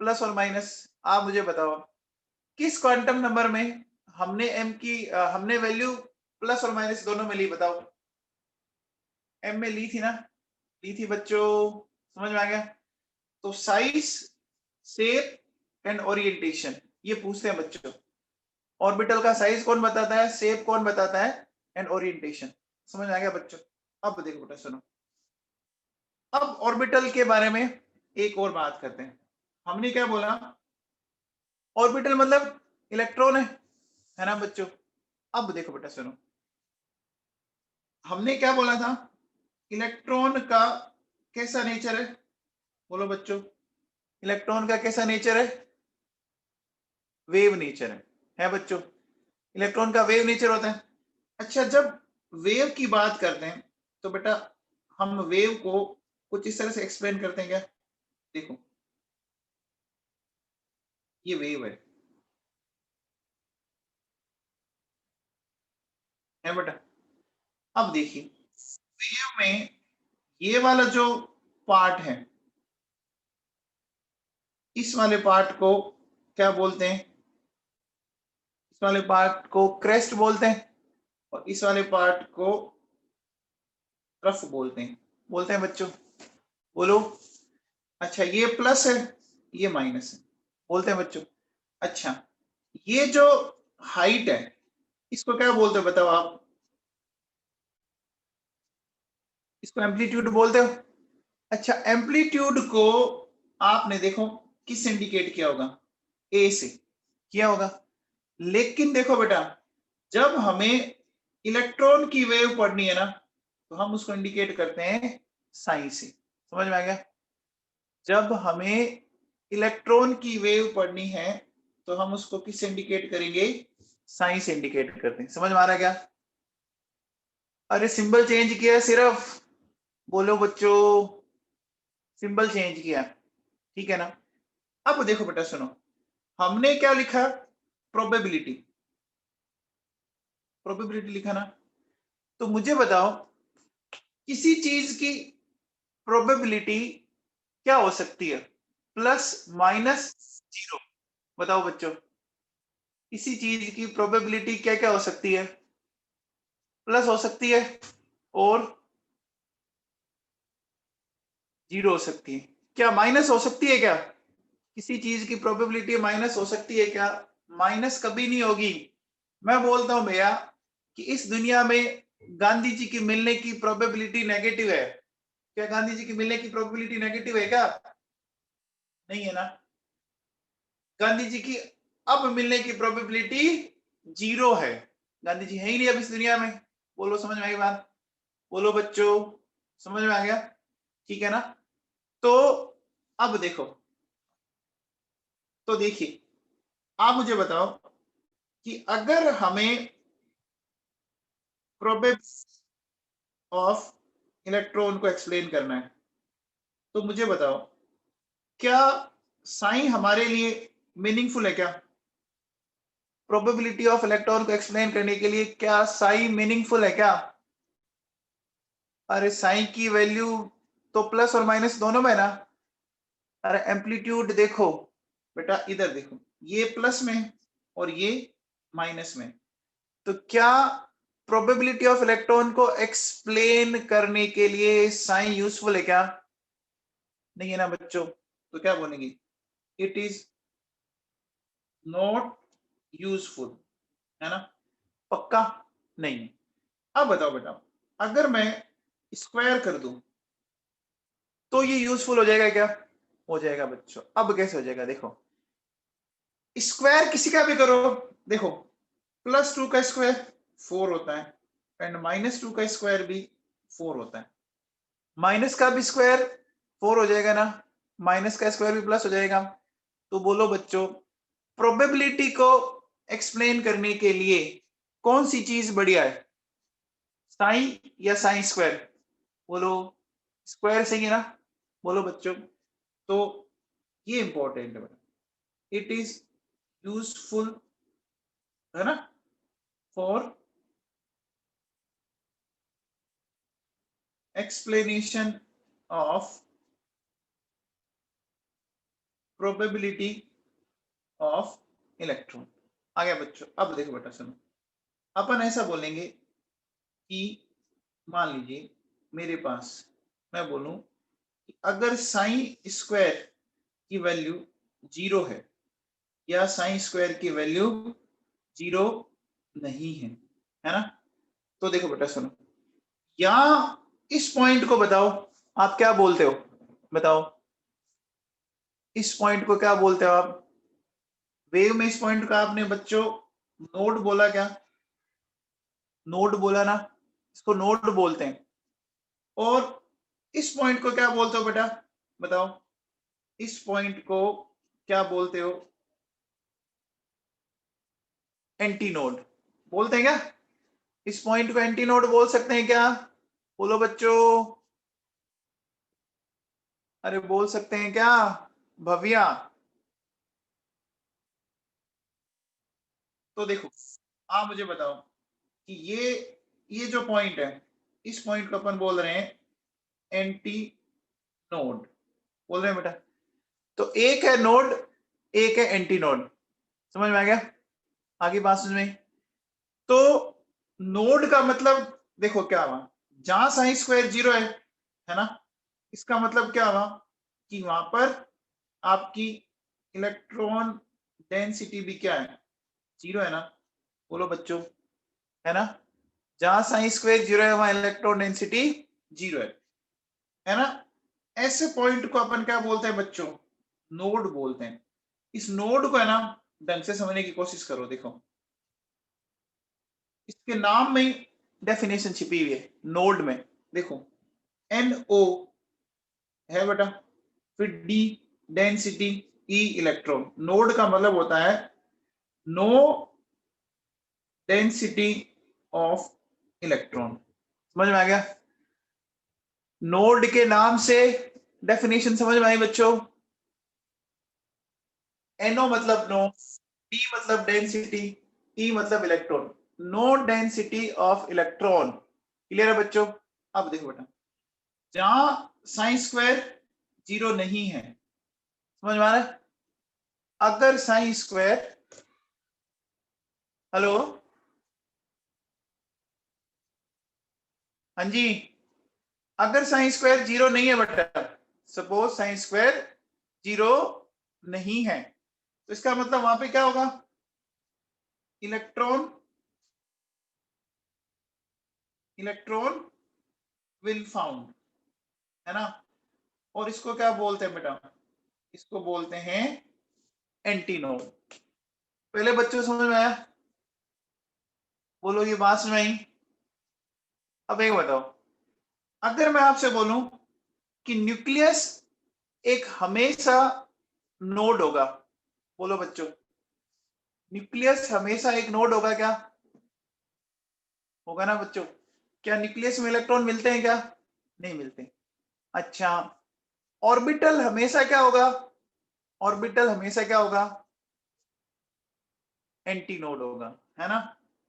प्लस और माइनस। आप मुझे बताओ किस क्वांटम नंबर में हमने हमने वैल्यू प्लस और माइनस दोनों में ली, बताओ। एम में ली थी ना, ली थी बच्चों, समझ में आ गया। तो साइज, शेप एंड ओरिएंटेशन ये पूछते हैं बच्चों। ऑर्बिटल का साइज कौन बताता है, शेप कौन बताता है, एंड ओरिएंटेशन। समझ में आ गया बच्चों। अब देखो बेटा सुनो, अब ऑर्बिटल के बारे में एक और बात करते हैं। हमने क्या बोला, ऑर्बिटल मतलब इलेक्ट्रॉन है ना बच्चों। अब देखो बेटा सुनो, हमने क्या बोला था, इलेक्ट्रॉन का कैसा नेचर है, बोलो बच्चों। इलेक्ट्रॉन का कैसा नेचर है, वेव नेचर है बच्चों। इलेक्ट्रॉन का वेव नेचर होता है। अच्छा, जब वेव की बात करते हैं तो बेटा हम वेव को कुछ इस तरह से एक्सप्लेन करते हैं क्या, देखो ये वेव है बेटा। अब देखिए वेव में ये वाला जो पार्ट है, इस वाले पार्ट को क्या बोलते हैं, इस वाले पार्ट को क्रेस्ट बोलते हैं, और इस वाले पार्ट को रफ बोलते हैं बच्चों, बोलो। अच्छा ये प्लस है, ये माइनस है, बोलते हैं बच्चों। अच्छा ये जो हाइट है इसको क्या बोलते हो बताओ आप, इसको एम्पलीट्यूड बोलते हो। अच्छा एम्पलीट्यूड को आपने देखो किस इंडिकेट किया होगा, ए से किया होगा। लेकिन देखो बेटा जब हमें इलेक्ट्रॉन की वेव पढ़नी है ना तो हम उसको इंडिकेट करते हैं साइन से। समझ में आ गया। जब हमें इलेक्ट्रॉन की वेव पढ़नी है तो हम उसको किस इंडिकेट करेंगे, साइन से इंडिकेट करते हैं। समझ में आ रहा है क्या। अरे सिंबल चेंज किया सिर्फ, बोलो बच्चों, सिंबल चेंज किया, ठीक है ना। अब देखो बेटा सुनो, हमने क्या लिखा, प्रोबेबिलिटी, प्रोबेबिलिटी लिखा ना। तो मुझे बताओ किसी चीज की प्रोबेबिलिटी क्या हो सकती है, प्लस माइनस जीरो, बताओ बच्चों। किसी चीज की प्रोबेबिलिटी क्या क्या हो सकती है, प्लस हो सकती है और जीरो हो सकती है। क्या माइनस हो सकती है क्या, किसी चीज की प्रोबेबिलिटी माइनस हो सकती है क्या, माइनस कभी नहीं होगी। मैं बोलता हूं भैया कि इस दुनिया में गांधी जी की मिलने की प्रोबेबिलिटी नेगेटिव है। क्या गांधी जी की मिलने की प्रोबेबिलिटी नेगेटिव है क्या, नहीं है ना। गांधी जी की अब मिलने की प्रोबेबिलिटी जीरो है। गांधी जी है ही नहीं अब इस दुनिया में। बोलो समझ में आई बात, बोलो बच्चों, समझ में आ गया, ठीक है ना। तो अब देखो, तो देखिए आप मुझे बताओ कि अगर हमें प्रोबेबिलिटी ऑफ इलेक्ट्रॉन को एक्सप्लेन करना है तो मुझे बताओ क्या साइन हमारे लिए मीनिंगफुल है क्या, प्रोबेबिलिटी ऑफ इलेक्ट्रॉन को एक्सप्लेन करने के लिए क्या साइन मीनिंगफुल है क्या। अरे साइन की वैल्यू तो प्लस और माइनस दोनों में है ना। अरे एम्पलीट्यूड देखो बेटा, इधर देखो, ये प्लस में और ये माइनस में। तो क्या प्रोबेबिलिटी ऑफ इलेक्ट्रॉन को एक्सप्लेन करने के लिए साइन यूजफुल है क्या, नहीं है ना बच्चों। तो क्या बोलेंगे, इट इज नॉट यूजफुल, है ना, पक्का नहीं है। अब बताओ बेटा अगर मैं स्क्वायर कर दूं तो ये यूजफुल हो जाएगा क्या, हो जाएगा बच्चों। अब कैसे हो जाएगा, देखो स्क्वायर किसी का भी करो, देखो प्लस टू का स्क्वायर 4 होता है एंड माइनस टू का स्क्वायर भी 4 होता है। माइनस का भी स्क्वायर 4 हो जाएगा ना, माइनस का स्क्वायर भी प्लस हो जाएगा। तो बोलो बच्चों प्रोबेबिलिटी को एक्सप्लेन करने के लिए कौन सी चीज बढ़िया है, साइन या साइन स्क्वायर, बोलो। स्क्वायर सही है ना, बोलो बच्चों। तो ये इंपॉर्टेंट है, इट इज यूजफुल, है ना, for explanation of probability of electron. आ गया बच्चों। अब देखो बेटा सुनो, अपन ऐसा बोलेंगे कि मान लीजिए मेरे पास मैं बोलूं कि अगर साइन स्क्वायर की वैल्यू 0 है या साइन स्क्वायर की वैल्यू 0 नहीं है ना? तो देखो बेटा सुनो, या इस पॉइंट को बताओ आप क्या बोलते हो, बताओ इस पॉइंट को क्या बोलते हो आप? वेव में इस पॉइंट का आपने बच्चों नोड बोला क्या? नोड बोला ना, इसको नोड बोलते हैं। और इस पॉइंट को क्या बोलते हो बेटा, बताओ इस पॉइंट को क्या बोलते हो? एंटी नोड बोलते हैं क्या? इस पॉइंट को एंटी नोड बोल सकते हैं क्या? बोलो बच्चों, अरे बोल सकते हैं क्या भव्या? तो देखो आप मुझे बताओ कि ये जो पॉइंट है, इस पॉइंट को अपन बोल रहे हैं एंटी नोड, बोल रहे हैं बेटा। तो एक है नोड, एक है एंटी नोड, समझ में आ गया? आगे बात समझ में? तो नोड का मतलब देखो क्या हुआ, जहां साइन स्क्वायर 0 है ना, इसका मतलब क्या हुआ कि वहां पर आपकी इलेक्ट्रॉन डेंसिटी भी क्या है, 0 है ना? बोलो बच्चों, है ना? जहां साइन स्क्वायर 0 है वहां इलेक्ट्रॉन डेंसिटी 0 है ना? ऐसे पॉइंट को अपन क्या बोलते हैं बच्चों? नोड बोलते हैं। इस नोड को है ना ढंग से समझने की कोशिश करो। देखो इसके नाम में डेफिनेशन छिपी हुई है नोड में। देखो NO है बेटा, फिर D density, E electron. Node का मतलब होता है नो डेंसिटी ऑफ इलेक्ट्रॉन। समझ में आ गया? नोड के नाम से डेफिनेशन समझ में आई बच्चों? NO मतलब नो, D मतलब डेंसिटी, E मतलब electron. No density of electron. Clear है बच्चों? अब देखो बेटा, जहां साइन स्क्वायर 0 नहीं है, समझ में आ रहा है? अगर साइन स्क्वायर, हेलो, हाँ जी, अगर साइन स्क्वायर 0 नहीं है बेटा, सपोज साइन स्क्वायर 0 नहीं है, तो इसका मतलब वहां पे क्या होगा? इलेक्ट्रॉन इलेक्ट्रॉन विल फाउंड, है ना? और इसको क्या बोलते हैं बेटा? इसको बोलते हैं एंटीनोड। पहले बच्चों समझ में आया? बोलो ये बात समझ में आई? अब एक बताओ, अगर मैं आपसे बोलूं कि न्यूक्लियस एक हमेशा नोड होगा, बोलो बच्चों न्यूक्लियस हमेशा एक नोड होगा क्या? होगा ना बच्चों? क्या न्यूक्लियस में इलेक्ट्रॉन मिलते हैं क्या? नहीं मिलते। अच्छा, ऑर्बिटल हमेशा क्या होगा? ऑर्बिटल हमेशा क्या होगा? एंटी नोड होगा, है ना?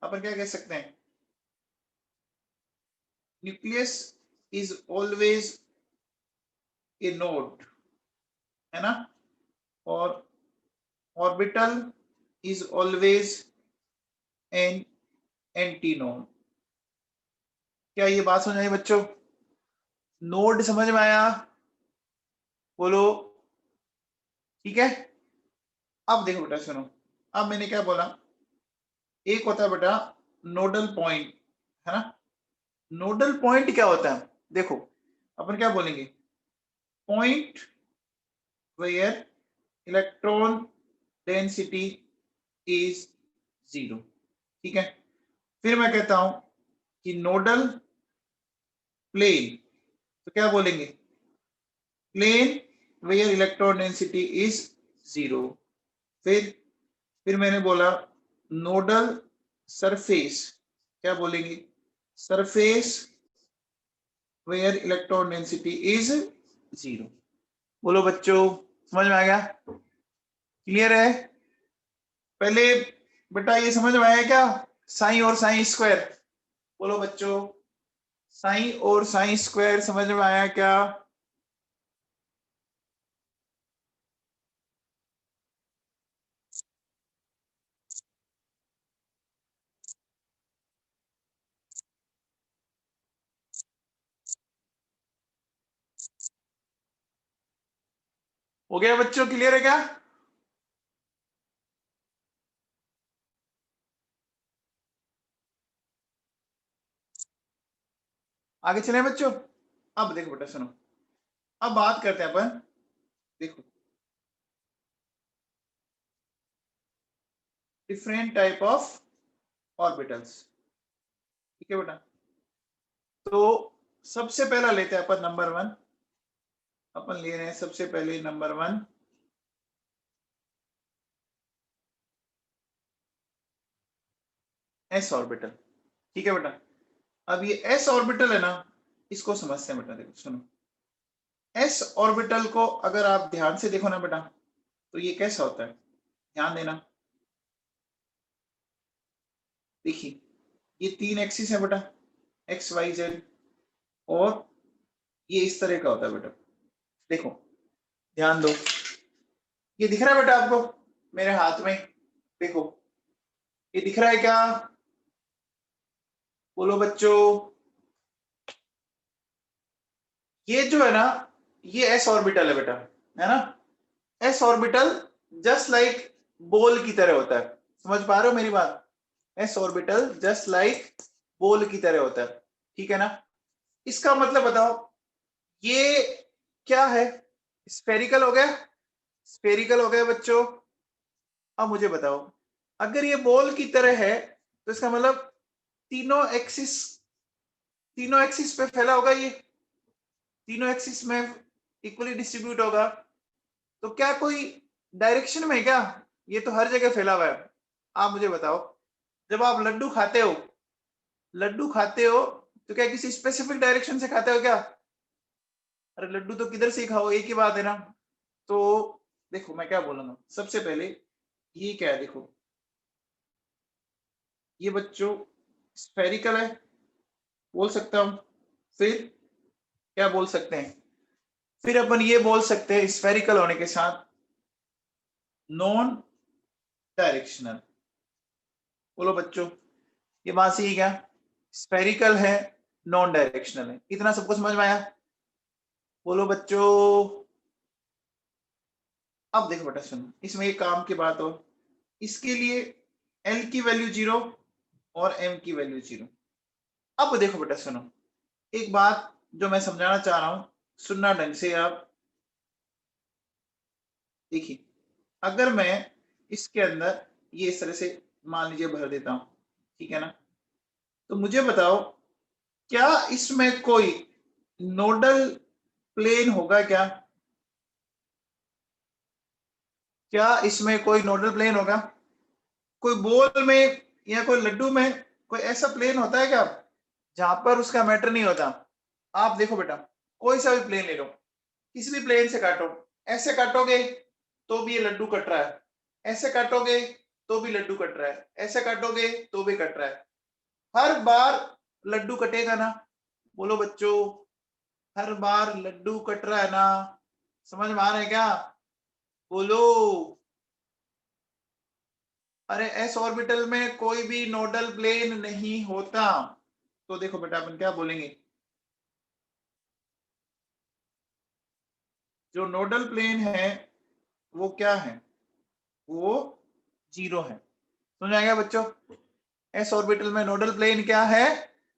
अपन क्या कह सकते हैं? Nucleus is always a node, है ना? और orbital is always an anti node. क्या ये बात समझ आई बच्चों? नोड समझ में आया? बोलो ठीक है। अब देखो बेटा सुनो, अब मैंने क्या बोला, एक होता है बेटा नोडल पॉइंट, है ना? नोडल पॉइंट क्या होता है? देखो अपन क्या बोलेंगे, point where electron density is 0, ठीक है? फिर मैं कहता हूं कि नोडल प्लेन, तो क्या बोलेंगे? Plane where electron density is 0। फिर मैंने बोला नोडल सरफेस, क्या बोलेंगे? Surface where electron density is 0। बोलो बच्चों, समझ में आ गया? क्लियर है? पहले बेटा ये समझ में आया क्या, साइन और साइन स्क्वायर? बोलो बच्चों, साइन और साइन स्क्वायर समझ में आया क्या? हो गया बच्चों, क्लियर है क्या? आगे चले बच्चों। अब देखो बेटा सुनो, अब बात करते हैं अपन, देखो डिफरेंट टाइप ऑफ ऑर्बिटल्स। ठीक है बेटा, तो सबसे पहला लेते हैं अपन नंबर 1। अपन ले रहे हैं सबसे पहले नंबर 1, एस ऑर्बिटल। ठीक है बेटा, अब ये एस ऑर्बिटल है ना, इसको समझते हैं बेटा। देखो सुनो, एस ऑर्बिटल को अगर आप ध्यान से देखो ना बेटा, तो ये कैसा होता है, ध्यान देना। देखिए, ये 3 एक्सिस है बेटा, एक्स वाई जेड, और ये इस तरह का होता है बेटा। देखो ध्यान दो, ये दिख रहा है बेटा आपको मेरे हाथ में? देखो, ये दिख रहा है क्या? बोलो बच्चों। ये जो है ना, ये एस ऑर्बिटल है बेटा, है ना? S orbital just like ball की तरह होता है। समझ पा रहे हो मेरी बात? S orbital just like ball की तरह होता है। ठीक है ना? इसका मतलब बताओ, ये क्या है? स्फेरिकल हो गया? स्फेरिकल हो गया बच्चों। अब मुझे बताओ, अगर ये बॉल की तरह है, तो इसका मतलब तीनों एक्सिस, तीनों एक्सिस पे फैला होगा, ये तीनों एक्सिस में इक्वली डिस्ट्रीब्यूट होगा। तो क्या कोई डायरेक्शन में है क्या? ये तो हर जगह फैला हुआ है। आप मुझे बताओ, जब आप लड्डू खाते हो, लड्डू खाते हो, तो क्या किसी स्पेसिफिक डायरेक्शन से खाते हो क्या? अरे लड्डू तो किधर से ही खाओ, एक ही बात है ना। तो देखो मैं क्या बोलूंगा, सबसे पहले ये क्या है, देखो ये बच्चों स्फेरिकल है, बोल सकता हूं। फिर क्या बोल सकते हैं? फिर अपन ये बोल सकते हैं स्फेरिकल होने के साथ नॉन डायरेक्शनल। बोलो बच्चों, ये बात सही है क्या? स्फेरिकल है, नॉन डायरेक्शनल है, इतना सबको समझ में आया? बोलो बच्चों। अब देखो बेटा सुनो, इसमें एक काम की बात हो, इसके लिए एल की वैल्यू 0 और एम की वैल्यू 0। अब देखो बेटा सुनो, एक बात जो मैं समझाना चाह रहा हूं, सुनना ढंग से आप। देखिए, अगर मैं इसके अंदर ये इस तरह से मान लीजिए भर देता हूं, ठीक है ना, तो मुझे बताओ, क्या इसमें कोई नोडल प्लेन होगा क्या? क्या इसमें कोई नोडल प्लेन होगा? कोई बॉल में या कोई लड्डू में कोई ऐसा प्लेन होता है क्या जहां पर उसका मैटर नहीं होता? आप देखो बेटा, कोई सा भी प्लेन ले लो, किसी भी प्लेन से काटो, ऐसे काटोगे तो भी ये लड्डू कट रहा है, ऐसे काटोगे तो भी लड्डू कट रहा है, ऐसे काटोगे तो भी कट रहा है, हर बार लड्डू कटेगा ना? बोलो बच्चों, हर बार लड्डू कट रहा है ना? समझ में आ रहा है क्या? बोलो। अरे एस ऑर्बिटल में कोई भी नोडल प्लेन नहीं होता। तो देखो बेटा, अपन क्या बोलेंगे, जो नोडल प्लेन है वो क्या है? वो 0 है। समझ आएगा बच्चों? एस ऑर्बिटल में नोडल प्लेन क्या है?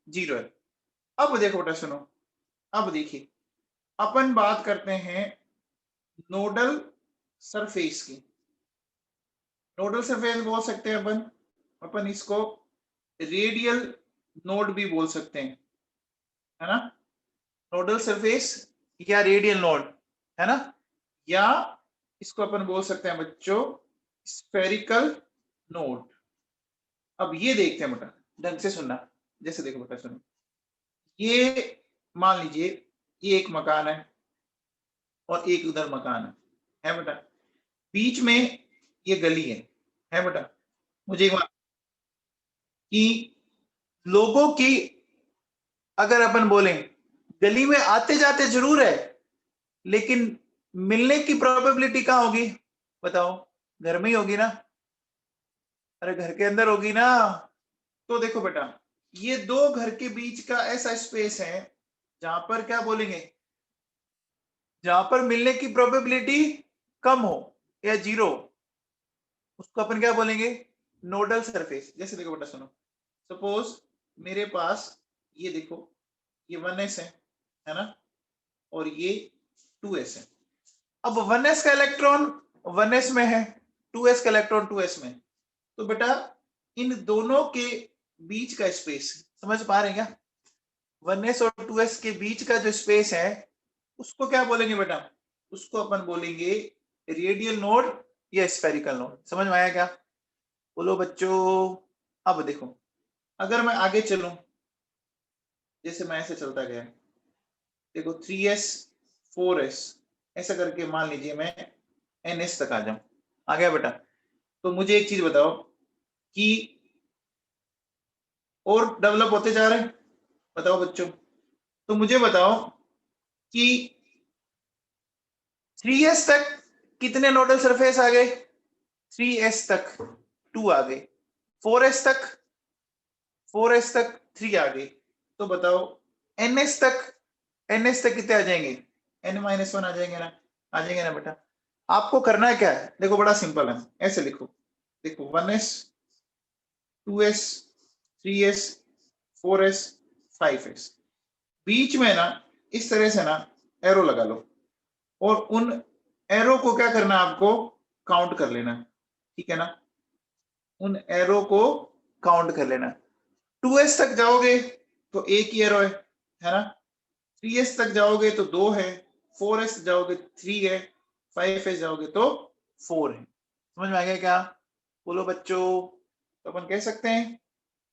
0 है। अब देखो बेटा सुनो, अब देखिए, अपन बात करते हैं नोडल सरफेस की। नोडल सरफेस बोल सकते हैं अपन, अपन इसको रेडियल नोड भी बोल सकते हैं, है ना? नोडल सरफेस या रेडियल नोड, है ना? या इसको अपन बोल सकते हैं बच्चों स्फेरिकल नोड। अब ये देखते हैं बेटा, ढंग से सुनना। जैसे देखो बेटा सुनो, ये मान लीजिए ये एक मकान है और एक उधर मकान है बेटा, बीच में ये गली है बेटा। मुझे एक बात कि लोगों की, अगर अपन बोलें, गली में आते जाते जरूर है, लेकिन मिलने की प्रोबेबिलिटी कहाँ होगी? बताओ, घर में ही होगी ना? अरे घर के अंदर होगी ना? तो देखो बेटा, ये दो घर के बीच का ऐसा स्पेस है जहां पर क्या बोलेंगे, जहां पर मिलने की प्रोबेबिलिटी कम हो या जीरो उसको अपन क्या बोलेंगे, नोडल सरफेस। जैसे देखो बेटा सुनो, सपोज मेरे पास ये देखो ये 1s है ना, और ये 2s है। अब 1s का इलेक्ट्रॉन 1s में है, 2s का इलेक्ट्रॉन 2s में, तो बेटा इन दोनों के बीच का स्पेस समझ पा रहे हैं क्या? 1s और 2s के बीच का जो स्पेस है उसको क्या बोलेंगे बेटा, उसको अपन बोलेंगे रेडियल नोड या स्फेरिकल नोड। समझ में आया क्या? बोलो बच्चों। अब देखो अगर मैं आगे चलूं, जैसे मैं ऐसे चलता गया, देखो 3s 4s ऐसा करके मान लीजिए मैं ns तक आ जाऊं, आ गया बेटा। तो मुझे एक चीज बताओ कि और डेवलप होते जा रहे हैं, बताओ बच्चों। तो मुझे बताओ कि 3s तक कितने नोडल सरफेस आ गए, 3s तक 2 आ गए, 4s तक 3 आ गए। तो बताओ ns तक कितने आ जाएंगे, n-1 आ जाएंगे ना, आ जाएंगे ना बेटा। आपको करना है क्या है, देखो बड़ा सिंपल है, ऐसे लिखो, देखो 1s 2s 3s 4s 5s, बीच में ना इस तरह से ना एरो लगा लो, और उन एरो को क्या करना है आपको, काउंट कर लेना, ठीक है ना। उन एरो को काउंट कर लेना। 2s तक जाओगे तो एक ही एरो है ना, 3s तक जाओगे तो 2 है, 4s जाओगे 3 है, 5s जाओगे तो 4 है। समझ में आ गया क्या? बोलो बच्चों। तो अपन कह सकते हैं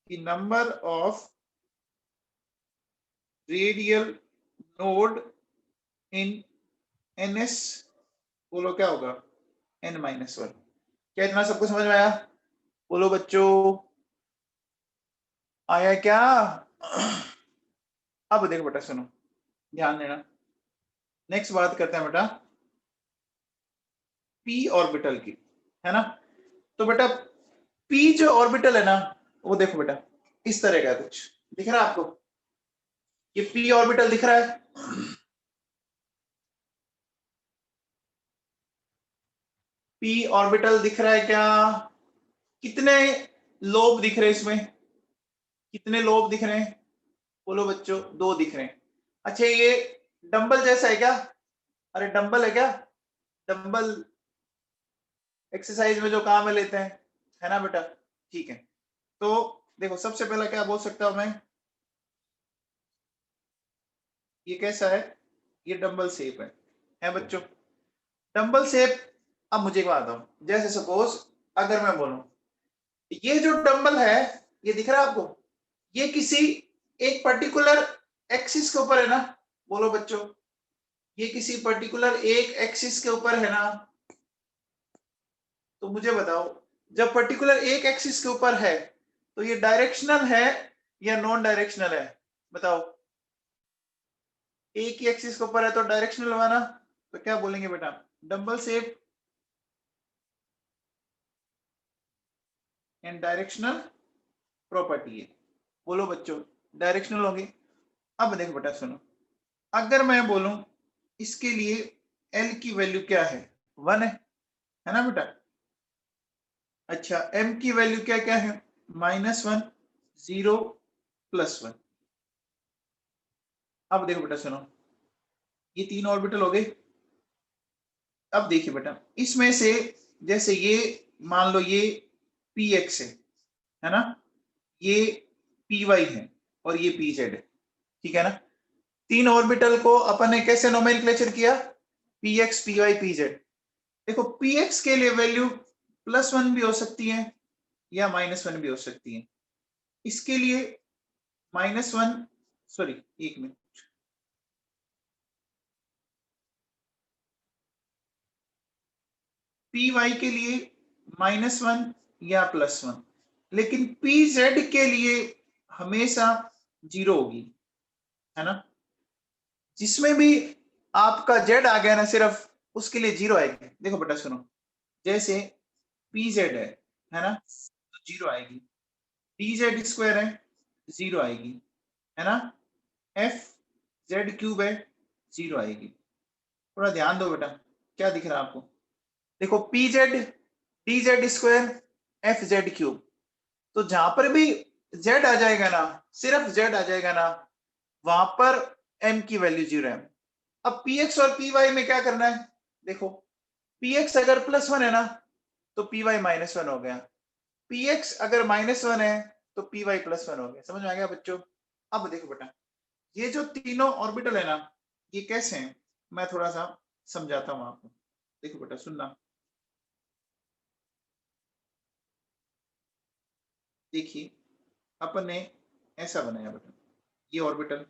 कि number of radial node in ns, बोलो क्या होगा, n-1। क्या इतना सबको समझ में आया? बोलो बच्चों, आया क्या? अब देखो बेटा सुनो, ध्यान देना। नेक्स्ट बात करते हैं बेटा p ऑर्बिटल की, है ना। तो बेटा p जो ऑर्बिटल है ना, वो देखो बेटा इस तरह का कुछ दिख रहा है आपको, ये p ऑर्बिटल दिख रहा है, p ऑर्बिटल दिख रहा है क्या? कितने लोब दिख रहे हैं इसमें, कितने लोब दिख रहे हैं? बोलो बच्चों, 2 दिख रहे हैं। अच्छा ये डंबल जैसा है क्या? अरे डंबल है क्या? डंबल एक्सरसाइज में जो काम में लेते हैं, है ना बेटा। ठीक है, तो देखो सबसे पहला क्या बोल सकता हूं मैं, ये कैसा है, ये डंबल शेप है बच्चों, डंबल शेप। अब मुझे एक बात बताओ, जैसे सपोज अगर मैं बोलूं ये जो डंबल है, ये दिख रहा है आपको, ये किसी एक पर्टिकुलर एक्सिस के ऊपर है ना। बोलो बच्चों, ये किसी पर्टिकुलर एक एक्सिस के ऊपर है ना। तो मुझे बताओ, जब पर्टिकुलर एक एक्सिस के ऊपर है तो ये डायरेक्शनल है या नॉन डायरेक्शनल है? बताओ, एक ही एक्सिस के ऊपर है तो डायरेक्शनल हुआ ना, तो क्या बोलेंगे बेटा, dumbbell shape and directional property है। बोलो बच्चों, डायरेक्शनल होगी। अब देखो बेटा सुनो, अगर मैं बोलूं इसके लिए एल की वैल्यू क्या है, 1 है ना बेटा। अच्छा एम की वैल्यू क्या क्या है, -1 0 +1। अब देखो बेटा सुनो, ये 3 ऑर्बिटल हो गए। अब देखिए बेटा इसमें से, जैसे ये मान लो ये px है ना, ये py है और ये pz है, ठीक है ना। 3 ऑर्बिटल को अपन ने कैसे नोमेनक्लेचर किया, px py pz। देखो px के लिए वैल्यू +1 भी हो सकती है या -1 भी हो सकती है। इसके लिए -1, सॉरी एक मिनट, py के लिए -1 या +1, लेकिन pz के लिए हमेशा 0 होगी, है ना। जिसमें भी आपका z आ गया ना सिर्फ, उसके लिए 0 आएगी। देखो बेटा सुनो, जैसे pz है ना, तो 0 आएगी, dz² है 0 आएगी, है ना, fz³ है 0 आएगी। थोड़ा ध्यान दो बेटा, क्या दिख रहा है आपको, देखो P Z D z square F Z cube, तो जहां पर भी जेड आ जाएगा ना, सिर्फ जेड आ जाएगा ना, वहां पर एम की वैल्यू 0 है। अब पी एक्स और पी वाई में क्या करना है, देखो पी एक्स अगर +1 है ना तो पी वाई -1 हो गया, पी एक्स अगर -1 है तो पी वाई +1 हो गया। समझ में आ गया बच्चों? अब देखो बेटा, ये जो तीनों ऑर्बिटल है ना, ये कैसे हैं, मैं थोड़ा सा समझाता हूं आपको। देखो बेटा सुनना, देखिए अपन ने ऐसा बनाया बेटा, ये ऑर्बिटल,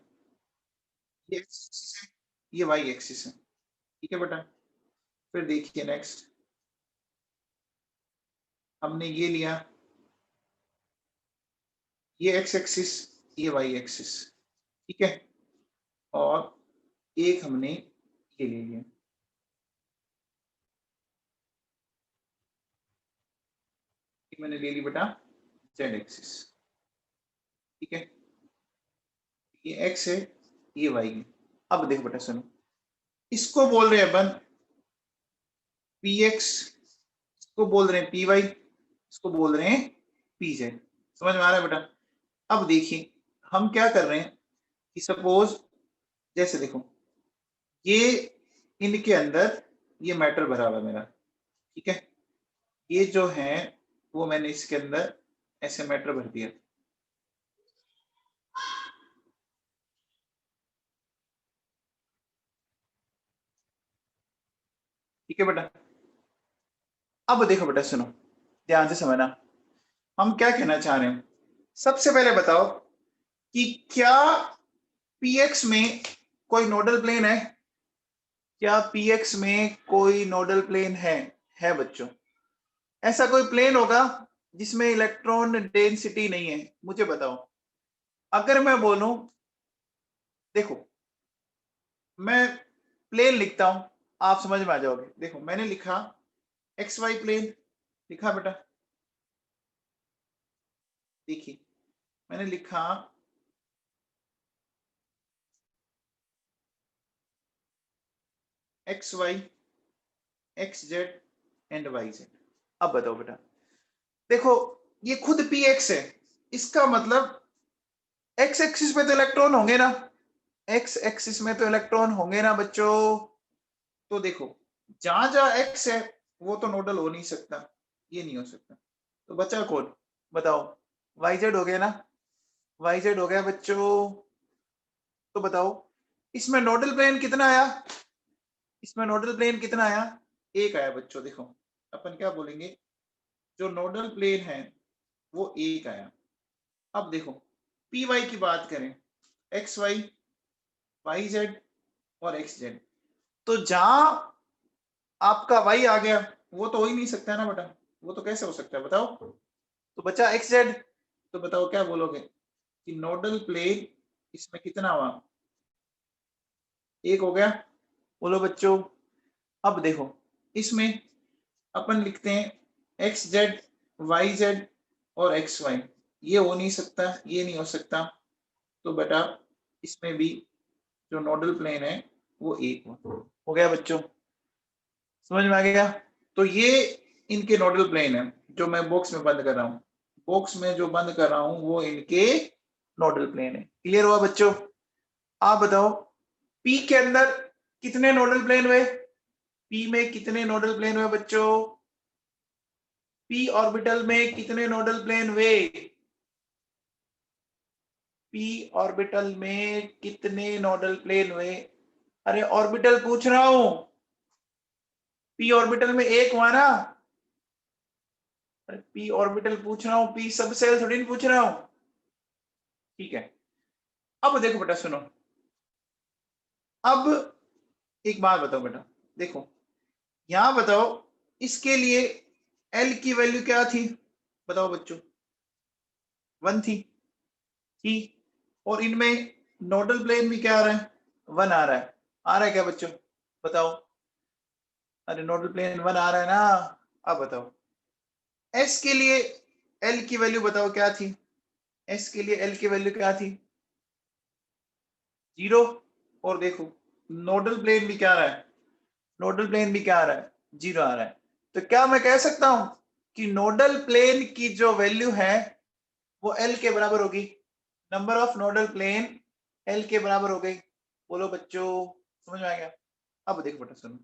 ये एक्स एक्सिस है, ये वाई एक्सिस है, ठीक है बेटा। फिर देखिए नेक्स्ट, हमने ये लिया, ये एक्स एक्सिस, ये वाई एक्सिस, ठीक है, और एक हमने ये ले लिया, ये मैंने ले ली बेटा जेड एक्सिस, ठीक है, ये एक्स है, ये वाई है। अब देखो बेटा सुनो, इसको बोल रहे हैं अपन पी एक्स, इसको बोल रहे हैं पी वाई, इसको बोल रहे हैं पी जेड। समझ में आ रहा है बेटा? अब देखिए हम क्या कर रहे हैं कि सपोज, जैसे देखो ये इनके अंदर ये मैटर भरा हुआ है मेरा, ठीक है, ये जो है वो मैंने इसके अंदर ऐसे मैटर भर दिया, ठीक है बेटा। अब देखो बेटा सुनो, ध्यान से समझना, हम क्या कहना चाह रहे हैं। सबसे पहले बताओ कि क्या पीएक्स में कोई नोडल प्लेन है? क्या पीएक्स में कोई नोडल प्लेन है बच्चों? ऐसा कोई प्लेन होगा जिसमें इलेक्ट्रॉन डेंसिटी नहीं है? मुझे बताओ। अगर मैं बोलूं, देखो मैं प्लेन लिखता हूं, आप समझ में आ जाओगे। देखो मैंने लिखा एक्स वाई प्लेन, लिखा बेटा, देखिए मैंने लिखा x y, x z and y z. अब बताओ बेटा, देखो ये खुद पी एक्स है, इसका मतलब एक्स एक्सिस पे तो इलेक्ट्रॉन होंगे ना, एक्स एक्सिस में तो इलेक्ट्रॉन होंगे ना बच्चों। तो देखो जहां जहां एक्स है वो तो नोडल हो नहीं सकता, ये नहीं हो सकता, तो बचा कौन बताओ? वाई जेड हो गया ना, वाई जेड हो गया बच्चों। तो बताओ इसमें नोडल प्लेन कितना आया, इसमें नोडल प्लेन कितना आया? एक आया बच्चों। देखो अपन क्या बोलेंगे, जो नोडल प्लेन है वो एक आया। अब देखो पी वाई की बात करें, एक्स वाई, वाई जेड और एक्स जेड, तो जहां आपका वाई आ गया वो तो हो ही नहीं सकता ना बेटा, वो तो कैसे हो सकता है बताओ? तो बचा एक्स जेड, तो बताओ क्या बोलोगे कि नोडल प्लेन इसमें कितना हुआ? एक हो गया, बोलो बच्चों। अब देखो इसमें अपन लिखते हैं एक्स जेड, वाई जेड और एक्स वाई, ये हो नहीं सकता, ये नहीं हो सकता, तो बेटा इसमें भी जो नोडल प्लेन है वो एक हो गया बच्चों। समझ में आ गया? तो ये इनके नोडल प्लेन है जो मैं बॉक्स में बंद कर रहा हूँ, बॉक्स में जो बंद कर रहा हूँ वो इनके नोडल प्लेन है। क्लियर हुआ बच्चों? आप बताओ पी के अंदर कितने नोडल प्लेन हुए? पी में कितने नोडल प्लेन हुए बच्चों? पी ऑर्बिटल में कितने नोडल प्लेन हुए? पी ऑर्बिटल में कितने नोडल प्लेन हुए? अरे ऑर्बिटल पूछ रहा हूं, पी ऑर्बिटल में एक हुआ ना। अरे पी ऑर्बिटल पूछ रहा हूं, पी सब सेल थोड़ी नहीं पूछ रहा हूं, ठीक है। अब देखो बेटा सुनो, अब एक बात बताओ बेटा, देखो यहां बताओ इसके लिए एल की वैल्यू क्या थी बताओ बच्चों? 1 थी, और इनमें नोडल प्लेन भी क्या आ रहा है? 1 आ रहा है, आ रहा है क्या बच्चों बताओ? अरे नोडल प्लेन 1 आ रहा है ना। अब बताओ एस के लिए एल की वैल्यू बताओ क्या थी? एस के लिए एल की वैल्यू क्या थी? 0। और देखो नोडल प्लेन भी क्या आ रहा है? नोडल प्लेन भी क्या आ रहा है? 0 आ रहा है। तो क्या मैं कह सकता हूं कि नोडल प्लेन की जो वैल्यू है वो एल के बराबर होगी, number of nodal plane l के बराबर हो गई। बोलो बच्चों, समझ में आ गया? अब देखो बेटा सुनो,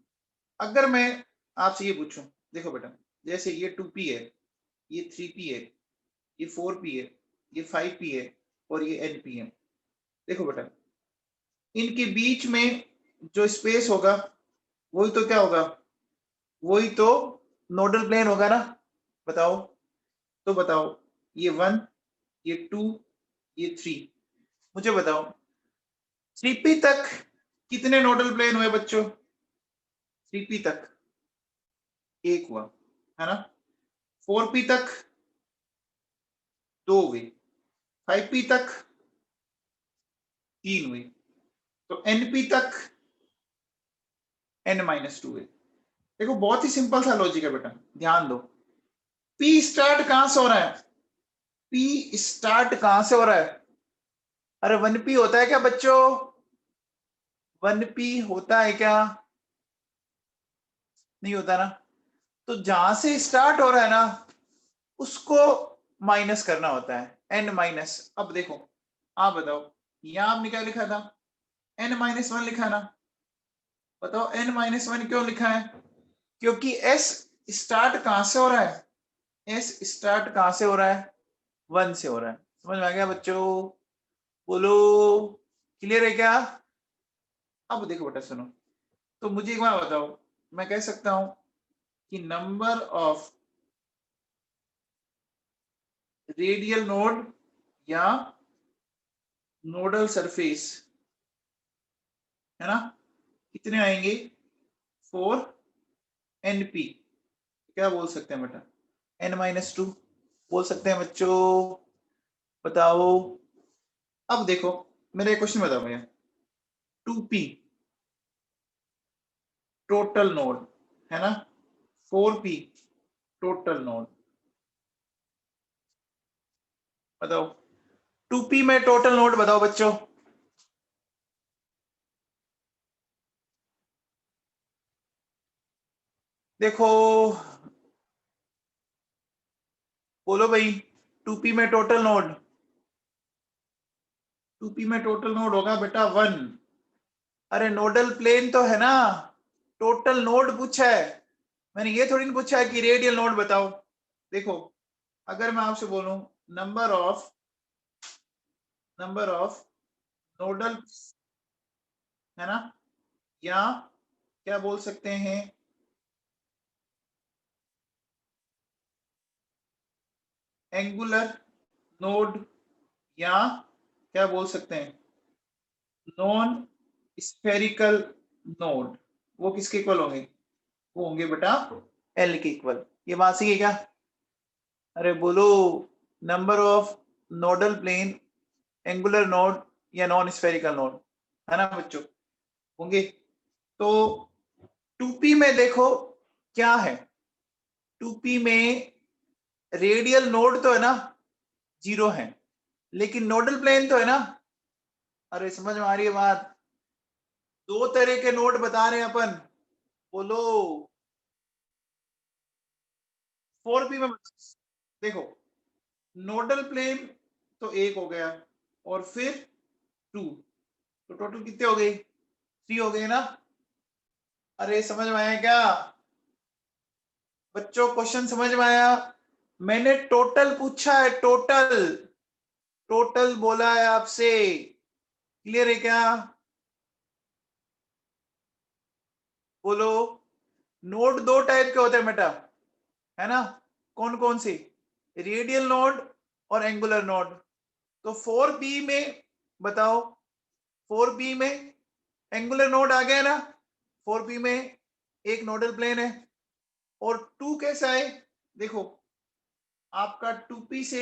अगर मैं आपसे ये पूछूं, देखो बेटा जैसे ये 2p है, ये 3p है, ये 4p है, ये 5p है और ये np है। देखो बेटा इनके बीच में जो स्पेस होगा वही तो क्या होगा, वही तो नोडल प्लेन होगा ना। बताओ, तो बताओ ये 1, ये 2, ये 3, मुझे बताओ 3p तक कितने नोडल प्लेन हुए बच्चों? 3p तक एक हुआ है ना, 4p तक 2 हुए, 5p तक 3 हुए, तो np तक n-2 हुए। देखो बहुत ही सिंपल सा लॉजिक है बेटा, ध्यान दो। p स्टार्ट कहां से हो रहा है? p स्टार्ट कहां से हो रहा है? अरे 1p होता है क्या बच्चों? 1p होता है क्या? नहीं होता ना। तो जहां से स्टार्ट हो रहा है ना उसको माइनस करना होता है, n-। अब देखो आप बताओ, यहां आपने क्या लिखा था? n-1 लिखा है ना। बताओ n-1 क्यों लिखा है? क्योंकि s स्टार्ट कहां से हो रहा है? s स्टार्ट कहां से हो रहा है? 1 से हो रहा है। समझ में आ गया बच्चों? बोलो, क्लियर है क्या? अब देखो बेटा सुनो, तो मुझे एक बार बताओ, मैं कह सकता हूं कि नंबर ऑफ रेडियल नोड या नोडल सरफेस है ना, कितने आएंगे? 4 np। क्या बोल सकते हैं बेटा? n-2 बोल सकते हैं बच्चों। बताओ। अब देखो मेरा एक क्वेश्चन बताओ भैया, 2p टोटल नोड है ना, 4p टोटल नोड, बताओ 2p में टोटल नोड बताओ बच्चों। देखो बोलो भाई, 2p में टोटल नोड, 2p में टोटल नोड होगा बेटा 1। अरे नोडल प्लेन तो है ना, टोटल नोड पूछा है मैंने, ये थोड़ी नहीं पूछा है कि रेडियल नोड बताओ। देखो अगर मैं आपसे बोलूं नंबर ऑफ नोडल है ना, या क्या बोल सकते हैं, एंगुलर नोड, या क्या बोल सकते हैं, नॉन स्फेरिकल नोड, वो किसके इक्वल होंगे? वो होंगे बेटा एल के इक्वल। ये बात सही है क्या? अरे बोलो, number of nodal plane, angular node या नॉन स्फेरिकल नोड, है ना बच्चों? होंगे। तो 2p में देखो क्या है, 2p में रेडियल नोड तो है ना, 0 है, लेकिन नोडल प्लेन तो है ना। अरे समझ में आ रही है बात? दो तरह के नोड बता रहे हैं अपन। बोलो 4p में देखो, नोडल प्लेन तो एक हो गया और फिर 2, तो टोटल कितने हो गए? 3 हो गए ना। अरे समझ में आया क्या बच्चों? क्वेश्चन समझ में आया? मैंने टोटल पूछा है, टोटल, टोटल बोला है आपसे। क्लियर है क्या? बोलो। नोड दो टाइप के होते हैं बेटा, है ना? कौन कौन से? रेडियल नोड और एंगुलर नोड। तो 4p में बताओ, 4p में एंगुलर नोड आ गया ना, 4p में एक नोडल प्लेन है। और 2 कैसा है? देखो आपका 2p से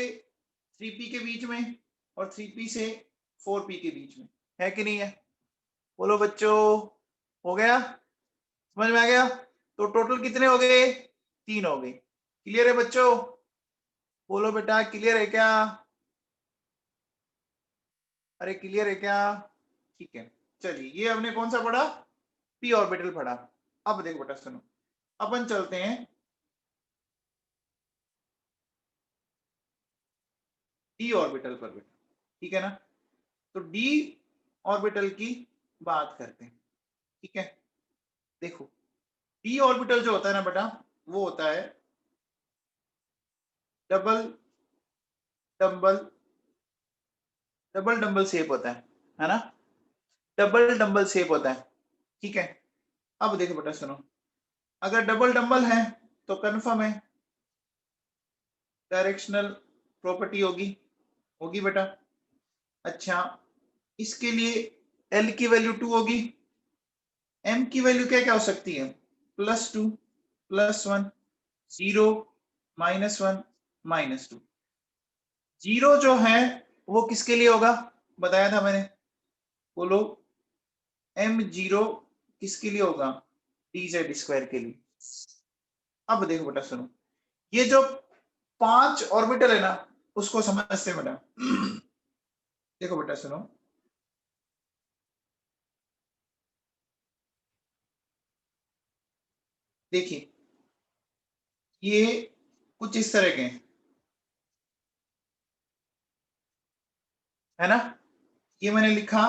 3p के बीच में और 3p से 4p के बीच में, है कि नहीं है? बोलो बच्चों, हो गया? समझ में आ गया? तो टोटल कितने हो गए? 3 हो गए। क्लियर है बच्चों? बोलो बेटा, क्लियर है क्या? अरे क्लियर है क्या? ठीक है, चलिए ये हमने कौन सा पढ़ा? पी ऑर्बिटल पढ़ा। अब देखो बेटा सुनो, अपन चलते हैं डी ऑर्बिटल पर बेटा, ठीक है ना। तो डी ऑर्बिटल की बात करते हैं, ठीक है। देखो डी ऑर्बिटल जो होता है ना बेटा, वो होता है double double double double shape होता है ना, डबल डबल शेप होता है, ठीक है। अब देखो बेटा सुनो, अगर डबल डबल है तो कंफर्म है डायरेक्शनल प्रॉपर्टी होगी, होगी बेटा। अच्छा, इसके लिए एल की वैल्यू 2 होगी, एम की वैल्यू क्या क्या हो सकती है, +2 +1 0 -1 -2। जीरो जो है वो किसके लिए होगा, बताया था मैंने, बोलो। एम जीरो किसके लिए होगा, dz² के लिए। अब देखो बेटा सुनो, ये जो 5 ऑर्बिटल है ना, उसको समझते हैं बेटा। देखो बेटा सुनो, देखिए ये कुछ इस तरह के हैं, है ना। ये मैंने लिखा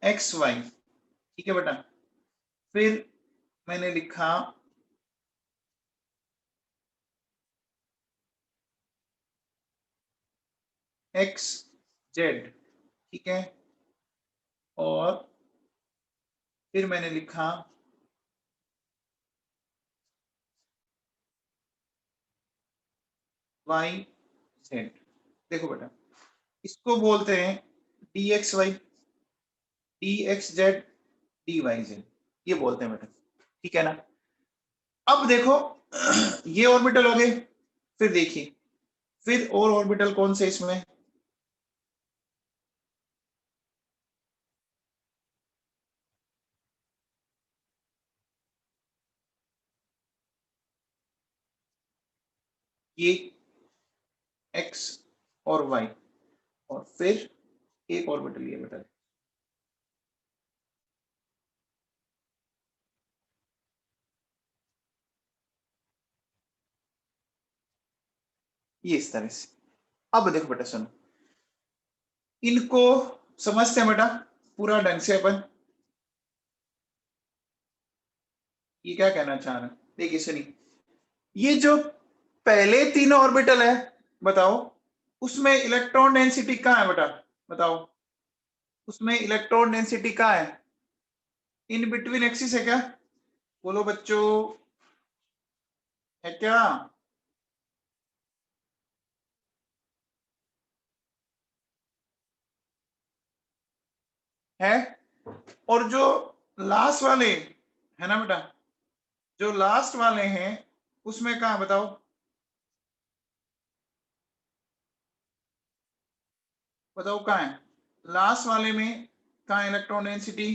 एक्स वाई, ठीक है बेटा। फिर मैंने लिखा एक्स जेड, ठीक है। और फिर मैंने लिखा वाई जेड। देखो बेटा, इसको बोलते हैं d x y, d x z, d y z, ये बोलते हैं बेटा, ठीक है ना। अब देखो ये ऑर्बिटल हो गए, फिर देखिए फिर और ऑर्बिटल कौन से इसमें, ये एक्स और वाई, और फिर एक ऑर्बिटल ये बेटा, ये इस तरह से। अब देखो बेटा सुनो, इनको समझते हैं बेटा पूरा ढंग से अपन, ये क्या कहना चाह रहे हैं, देखिए सुनिए। ये जो पहले तीन ऑर्बिटल है, बताओ उसमें इलेक्ट्रॉन डेंसिटी कहाँ है बेटा, बताओ उसमें इलेक्ट्रॉन डेंसिटी कहाँ है, इन बिटवीन एक्सिस है क्या, बोलो बच्चों, है क्या। है, और जो लास्ट वाले है ना बेटा, जो लास्ट वाले हैं उसमें कहाँ बताओ, बताओ कहाँ है लास्ट वाले में, कहाँ इलेक्ट्रॉन डेंसिटी,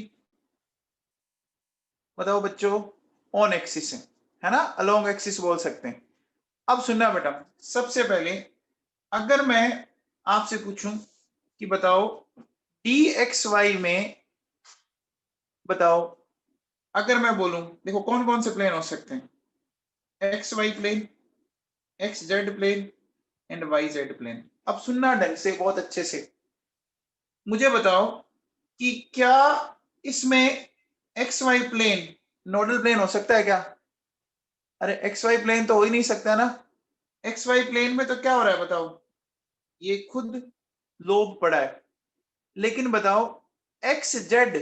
बताओ बच्चों, ऑन एक्सिस है ना, अलोंग एक्सिस बोल सकते हैं। अब सुनना बेटा, सबसे पहले अगर मैं आपसे पूछूं कि बताओ डी एक्स वाई में, बताओ अगर मैं बोलूं, देखो कौन कौन से प्लेन हो सकते हैं, x y plane, x z plane and y z plane. अब सुनना ढंग से बहुत अच्छे से, मुझे बताओ कि क्या इसमें x y plane nodal plane हो सकता है क्या, अरे एक्स वाई प्लेन तो हो ही नहीं सकता ना। एक्स वाई प्लेन में तो क्या हो रहा है बताओ, ये खुद लोब पड़ा है, लेकिन बताओ एक्स जेड,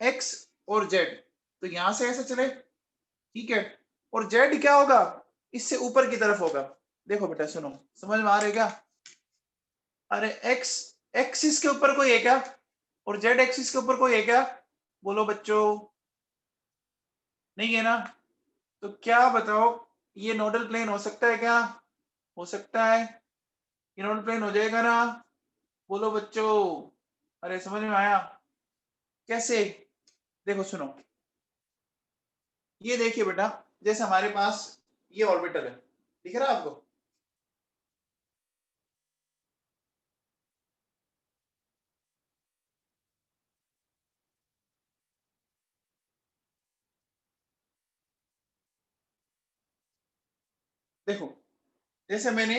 एक्स और जेड तो यहां से ऐसे चले, ठीक है। और जेड क्या होगा, इससे ऊपर की तरफ होगा। देखो बेटा सुनो, समझ में आ रहा है क्या, अरे एक्स एक्सिस के ऊपर कोई है क्या, और जेड एक्सिस के ऊपर कोई है क्या, बोलो बच्चों, नहीं है ना। तो क्या बताओ, ये नोडल प्लेन हो सकता है क्या, हो सकता है, ये नोडल प्लेन हो जाएगा ना, बोलो बच्चों, अरे समझ में आया कैसे। देखो सुनो, ये देखिए बेटा, जैसे हमारे पास ये ऑर्बिटल है, दिख रहा है आपको, देखो जैसे मैंने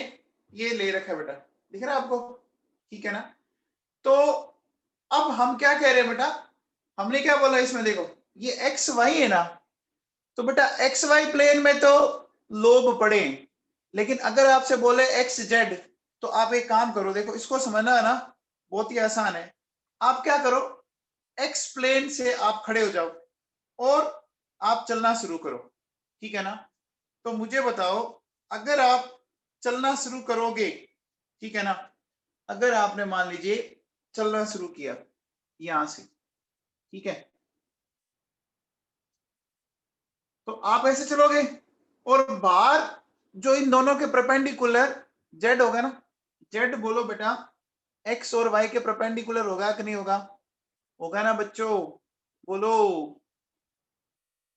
ये ले रखा है बेटा, दिख रहा है आपको, ठीक है ना। तो अब हम क्या कह रहे हैं बेटा, हमने क्या बोला इसमें, देखो ये एक्स वाई है ना, तो बेटा एक्स वाई प्लेन में तो लोब पड़े, लेकिन अगर आपसे बोले एक्स जेड, तो आप एक काम करो, देखो इसको समझना है ना, बहुत ही आसान है। आप क्या करो, एक्स प्लेन से आप खड़े हो जाओ और आप चलना शुरू करो, ठीक है ना। तो मुझे बताओ, अगर आप चलना शुरू करोगे, ठीक है ना, अगर आपने मान लीजिए चलना शुरू किया यहां से, ठीक है, तो आप ऐसे चलोगे और बाहर जो इन दोनों के परपेंडिकुलर जेड होगा ना, जेड बोलो बेटा, एक्स और वाई के परपेंडिकुलर होगा कि नहीं होगा, होगा ना बच्चों, बोलो,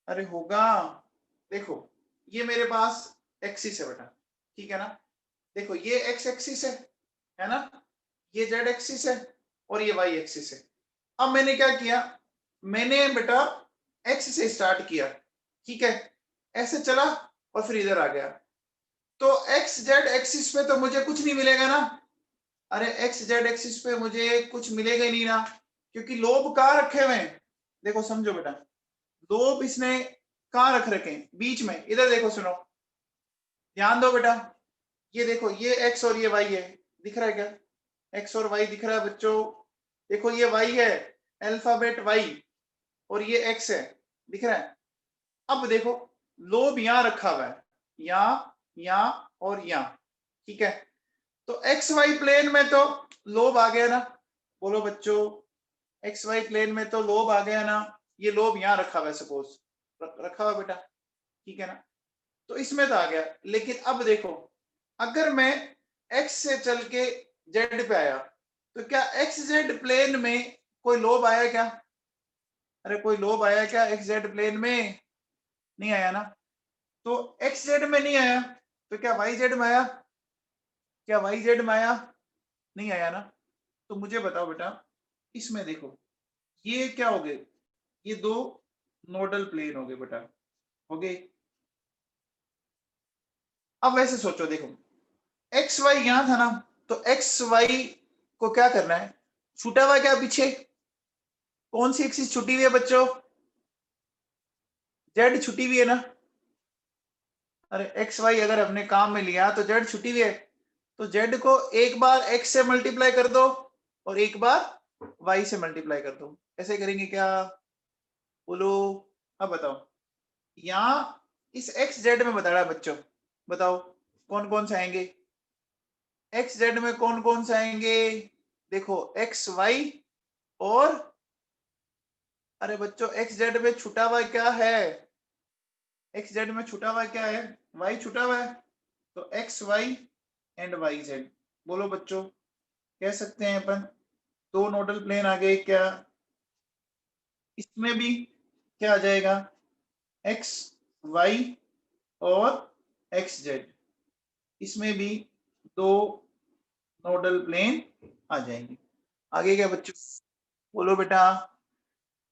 अरे होगा। देखो ये मेरे पास एक्सिस है बेटा, ठीक है ना, देखो ये एक्स एक्सिस है ना, ये जेड एक्सिस है और ये वाई एक्सिस है। अब मैंने क्या किया, मैंने बेटा एक्स से स्टार्ट किया, ठीक है, ऐसे चला और फिर इधर आ गया, तो एक्स जेड एक्सिस पे तो मुझे कुछ नहीं मिलेगा ना, अरे एक्स जेड एक्सिस पे मुझे कुछ मिलेगा ही नहीं ना, क्योंकि लोब कहाँ रखे हुए हैं, देखो समझो बेटा, लोब इसने कहाँ रख रखे हैं, बीच में, इधर देखो, सुनो ध्यान दो बेटा, ये देखो ये एक्स और ये वाई है, दिख रहा है क्या, एक्स और वाई दिख रहा है बच्चों, देखो ये वाई है, अल्फाबेट वाई, और ये एक्स है, दिख रहा है। अब देखो लोब यहां रखा हुआ है, यहां और यहां, ठीक है, तो एक्स वाई प्लेन में तो लोब आ गया ना, बोलो बच्चों, एक्स वाई प्लेन में तो लोब आ गया ना, ये लोब यहां रखा हुआ है, सपोज रखा हुआ बेटा, ठीक है ना, तो इसमें तो आ गया। लेकिन अब देखो, अगर मैं एक्स से चल के जेड पे आया, तो क्या एक्स जेड प्लेन में कोई लोब आया क्या, अरे कोई लोब आया क्या एक्स जेड प्लेन में, नहीं आया ना, तो एक्स जेड में नहीं आया, तो क्या वाई जेड में आया, क्या वाई जेड में आया, नहीं आया ना। तो मुझे बताओ बेटा, इसमें देखो ये क्या हो गए, ये दो नोडल प्लेन हो गए बेटा, हो गए। अब वैसे सोचो, देखो एक्स वाई यहां था ना, तो एक्स वाई को क्या करना है, छूटा हुआ क्या पीछे, कौन सी एक्सिस छुटी हुई है बच्चों, जेड छुटी हुई है ना, अरे एक्स वाई अगर हमने काम में लिया तो जेड छुटी हुई है, तो जेड को एक बार एक्स से मल्टीप्लाई कर दो और एक बार वाई से मल्टीप्लाई कर दो, ऐसे करेंगे क्या, बोलो, अब बताओ, यहाँ इस एक्स जेड में बता रहा है बच्चों, बताओ कौन कौन से आएंगे, एक्स जेड में कौन कौन से आएंगे, देखो एक्स वाई और, अरे बच्चों एक्स जेड में छुटा हुआ क्या है, एक्स जेड में छुटा हुआ क्या है, वाई छुटा हुआ है, तो x y and y z, बोलो बच्चों, कह सकते हैं अपन दो नोडल प्लेन आ गए क्या, इसमें भी क्या आ जाएगा, एक्स वाई और एक्स जेड, इसमें भी दो नोडल प्लेन आ जाएंगे। आगे क्या बच्चों, बोलो बेटा,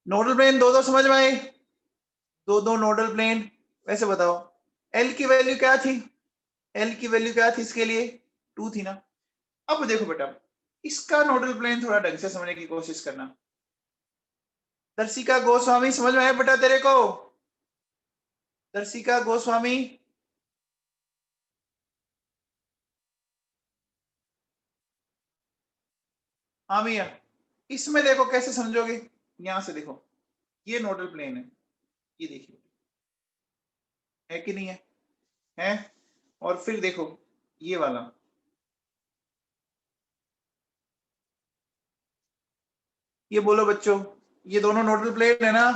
नोडल प्लेन दो दो समझ में आए, दो दो नोडल प्लेन, वैसे बताओ एल की वैल्यू क्या थी, एल की वैल्यू क्या थी इसके लिए, 2 थी ना। अब देखो बेटा, इसका नोडल प्लेन थोड़ा ढंग से समझने की कोशिश करना, दर्शिका गोस्वामी समझ में आया बेटा तेरे को, दर्शिका गोस्वामी, हाँ भैया, इसमें देखो कैसे समझोगे, यहां से देखो ये नोडल प्लेन है, ये देखिए, है कि नहीं है, और फिर देखो ये वाला, ये बोलो बच्चों, ये दोनों नोडल प्लेन है ना,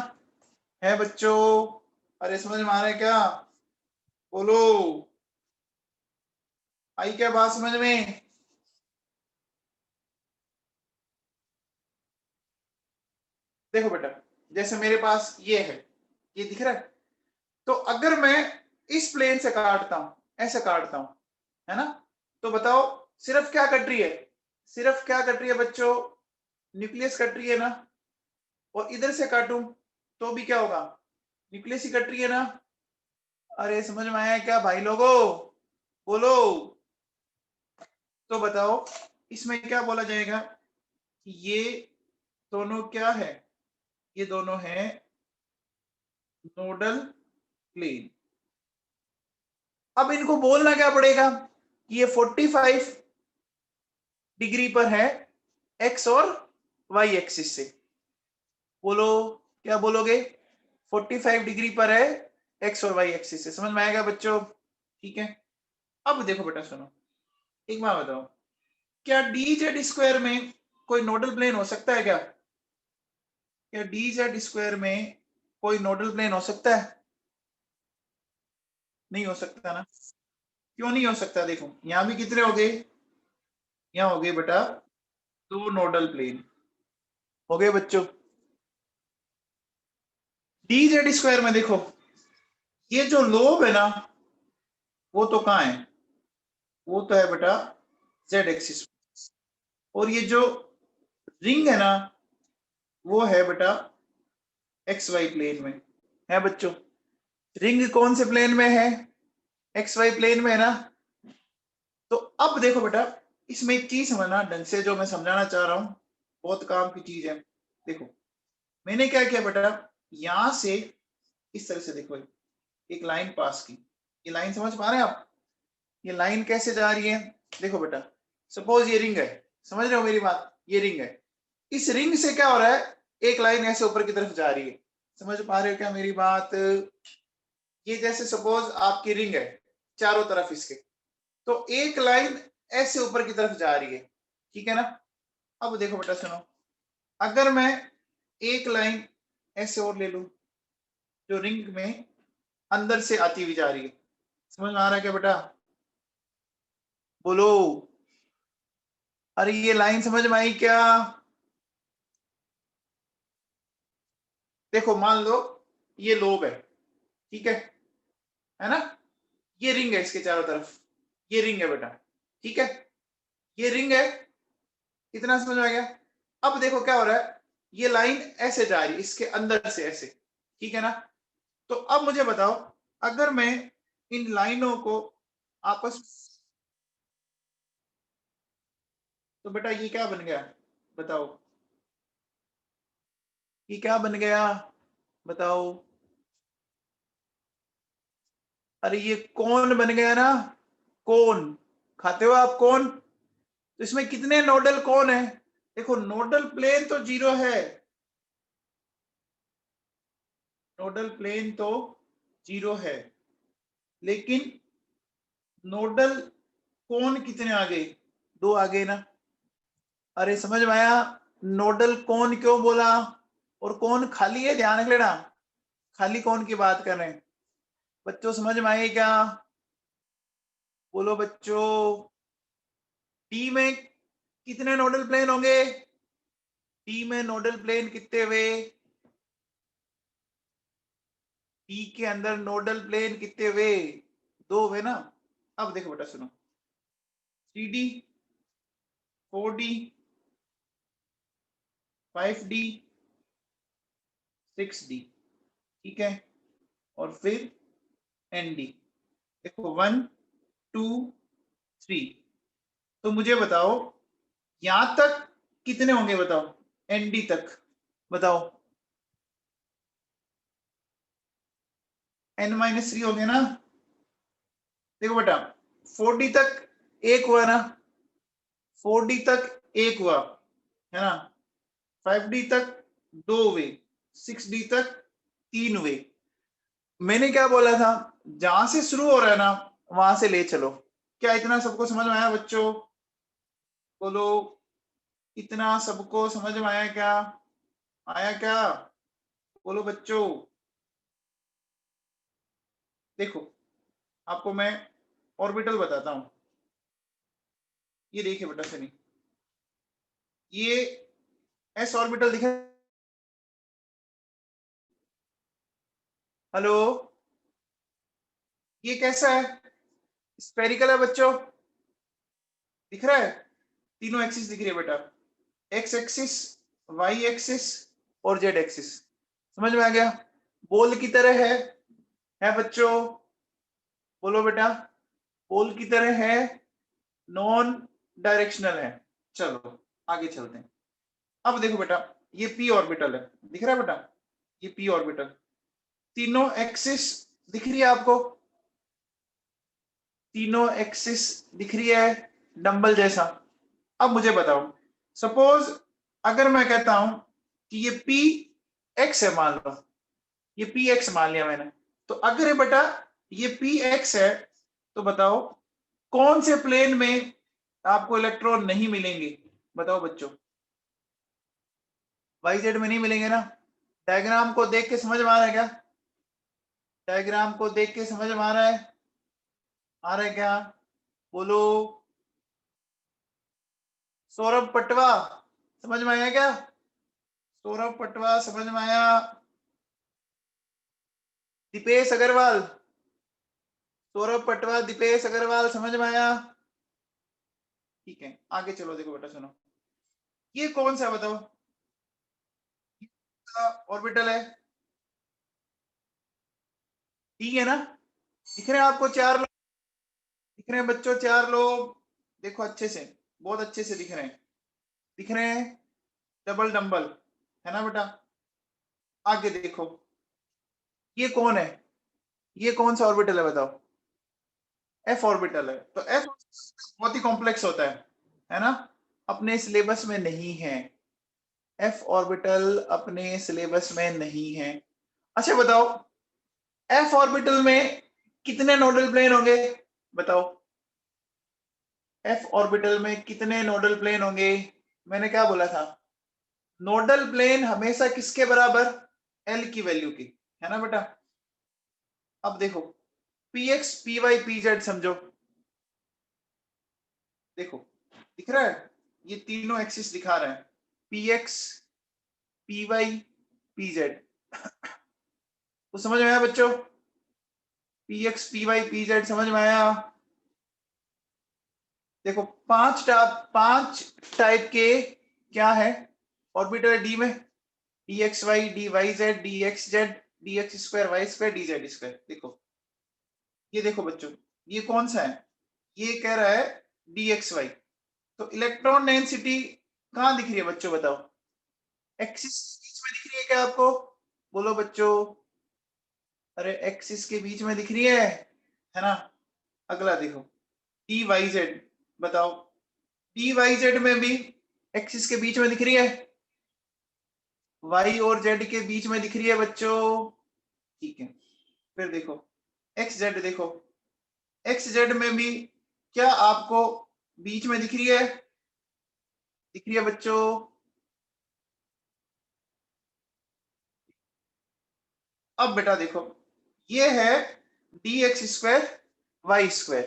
है बच्चों, अरे समझ में आ रहा है क्या, बोलो, आई क्या बात समझ में, देखो बेटा, जैसे मेरे पास ये है, ये दिख रहा है, तो अगर मैं इस प्लेन से काटता हूं, ऐसे काटता हूं, है ना, तो बताओ सिर्फ क्या कट रही है, सिर्फ क्या कट रही है बच्चों, न्यूक्लियस कट रही है ना, और इधर से काटूं तो भी क्या होगा, न्यूक्लियस ही कट रही है ना, अरे समझ में आया क्या भाई लोगों, बोलो, तो बताओ इसमें क्या बोला जाएगा कि ये दोनों क्या है, ये दोनों है नोडल प्लेन। अब इनको बोलना क्या पड़ेगा कि ये 45 डिग्री पर है एक्स और वाई एक्सिस से। बोलो क्या बोलोगे? 45 डिग्री पर है एक्स और वाई एक्सिस से। समझ में आएगा बच्चों? ठीक है। अब देखो बेटा सुनो, एक बात बताओ, क्या डी जेड स्क्वायर में कोई नोडल प्लेन हो सकता है क्या? क्या डी जेड स्क्वायर में कोई नोडल प्लेन हो सकता है? नहीं हो सकता ना। क्यों नहीं हो सकता? देखो यहां भी कितने हो गए, यहाँ हो गए बेटा 2 नोडल प्लेन हो गए बच्चों। डी जेड स्क्वायर में देखो ये जो लोब है ना वो तो कहाँ है, वो तो है बेटा जेड एक्सिस। और ये जो रिंग है ना वो है बेटा एक्स वाई प्लेन में है बच्चों। रिंग कौन से प्लेन में है? एक्स वाई प्लेन में है ना। तो अब देखो बेटा इसमें एक चीज समझना ढंग से, जो मैं समझाना चाह रहा हूं बहुत काम की चीज है। देखो मैंने क्या किया बेटा, यहां से इस तरह से देखो एक लाइन पास की। ये लाइन समझ पा रहे हैं आप? ये लाइन कैसे जा रही है? देखो बेटा सपोज ये रिंग है, समझ रहे हो मेरी बात? ये रिंग है, इस रिंग से क्या हो रहा है, एक लाइन ऐसे ऊपर की तरफ जा रही है। समझ पा रहे हो क्या मेरी बात? ये जैसे सपोज आपकी रिंग है चारों तरफ इसके, तो एक लाइन ऐसे ऊपर की तरफ जा रही है, ठीक है ना। अब देखो बेटा सुनो, अगर मैं एक लाइन ऐसे और ले लू जो रिंग में अंदर से आती हुई जा रही है, समझ में आ रहा है क्या बेटा? बोलो। अरे ये लाइन समझ में आई क्या? देखो मान लो ये लोब है, ठीक है ना। ये रिंग है इसके चारों तरफ, ये रिंग है बेटा, ठीक है। ये रिंग है, इतना समझ में आ गया। अब देखो क्या हो रहा है, ये लाइन ऐसे जा रही है इसके अंदर से ऐसे, ठीक है ना। तो अब मुझे बताओ, अगर मैं इन लाइनों को आपस, तो बेटा ये क्या बन गया बताओ, ये क्या बन गया बताओ? अरे ये कोन बन गया ना, कोन। खाते हो आप कोन? तो इसमें कितने नोडल कोन है? देखो नोडल प्लेन तो 0 है, नोडल प्लेन तो 0 है, लेकिन नोडल कोन कितने आ गए? 2 आ गए ना। अरे समझ में आया नोडल कोन क्यों बोला? और कोन खाली है, ध्यान रख लेना, खाली कोन की बात कर रहे हैं बच्चों। समझ में आए क्या? बोलो बच्चों। टी में कितने नोडल प्लेन होंगे? टी में नोडल प्लेन कितने हुए? टी के अंदर नोडल प्लेन कितने हुए? 2 हुए ना। अब देखो बेटा सुनो, 3D, 4D, 5D, 6D, ठीक है, और फिर ND। देखो 1 2 3। तो मुझे बताओ यहां तक कितने होंगे बताओ, ND तक बताओ। N-3 हो गए ना। देखो बेटा 4D तक एक हुआ ना, 4D तक एक हुआ है ना, 5D तक 2 हुए, 6D तक 3 हुए। मैंने क्या बोला था, जहां से शुरू हो रहा है ना वहां से ले चलो। क्या इतना सबको समझ में आया बच्चों? बोलो, इतना सबको समझ में आया क्या? आया क्या? बोलो बच्चों। देखो आपको मैं ऑर्बिटल बताता हूं, ये देखिए बेटा सनी, ये एस ऑर्बिटल दिखा। हेलो, ये कैसा है? स्पेरिकल है बच्चों, दिख रहा है? तीनों एक्सिस दिख रही है बेटा, एक्स एक्सिस, वाई एक्सिस और जेड एक्सिस। समझ में आ गया? बॉल की तरह है बच्चों। बोलो बेटा, बॉल की तरह है, नॉन डायरेक्शनल है। चलो आगे चलते हैं। अब देखो बेटा, ये पी ऑर्बिटल है, दिख रहा है बेटा, ये पी ऑर्बिटल, तीनों एक्सिस दिख रही है आपको, तीनों एक्सिस दिख रही है डंबल जैसा। अब मुझे बताओ, सपोज अगर मैं कहता हूं कि ये पी एक्स है, मान लो ये पी एक्स मान लिया मैंने, तो अगर ये बेटा ये पी एक्स है, तो बताओ कौन से प्लेन में आपको इलेक्ट्रॉन नहीं मिलेंगे, बताओ बच्चों। वाई जेड में नहीं मिलेंगे ना। डायग्राम को देख के समझ में आ रहा है क्या? डायग्राम को देख के समझ में आ रहा है? आ रहा है क्या? बोलो। सौरभ पटवा समझ में आया क्या? सौरभ पटवा समझ में आया? दीपेश अग्रवाल, सौरभ पटवा, दीपेश अग्रवाल समझ में आया? ठीक है, आगे चलो। देखो बेटा सुनो, ये कौन सा बताओ ऑर्बिटल है? ठीक है ना? दिख रहे हैं आपको चार लोग? दिख रहे हैं बच्चों चार लोग? देखो अच्छे से, बहुत अच्छे से दिख रहे हैं, दिख रहे हैं, डबल डंबल है ना बेटा। आगे देखो, ये कौन है? ये कौन सा ऑर्बिटल है बताओ? एफ ऑर्बिटल है। तो एफ बहुत ही कॉम्प्लेक्स होता है ना, अपने सिलेबस में नहीं है। एफ ऑर्बिटल अपने सिलेबस में नहीं है। अच्छा बताओ, एफ ऑर्बिटल में कितने नोडल प्लेन होंगे बताओ? एफ ऑर्बिटल में कितने नोडल प्लेन होंगे? मैंने क्या बोला था? नोडल प्लेन हमेशा किसके बराबर? एल की वैल्यू की, है ना बेटा। अब देखो, p x p y p z समझो, देखो दिख रहा है, ये तीनों एक्सिस दिखा रहे हैं, p x p y p z. तो समझ में आया बच्चों? P x p y p z समझ में आया? देखो पांच टाइप के क्या है ऑर्बिटल डी में? D x y, d y z, d x z, d x square y square, d z square. देखो ये देखो बच्चों, ये कौन सा है? ये कह रहा है डी एक्स वाई। तो इलेक्ट्रॉन डेंसिटी कहां दिख रही है बच्चों बताओ? एक्सिस के बीच में दिख रही है क्या आपको? बोलो बच्चों। अरे एक्सिस के बीच में दिख रही है ना। अगला देखो, डी वाई जेड, बताओ डी वाई जेड में भी एक्सिस के बीच में दिख रही है, वाई और जेड के बीच में दिख रही है बच्चों। ठीक है, फिर देखो एक्स जेड, देखो एक्स जेड में भी क्या आपको बीच में दिख रही है? दिख रही है बच्चों? अब बेटा देखो, ये है d x square y square,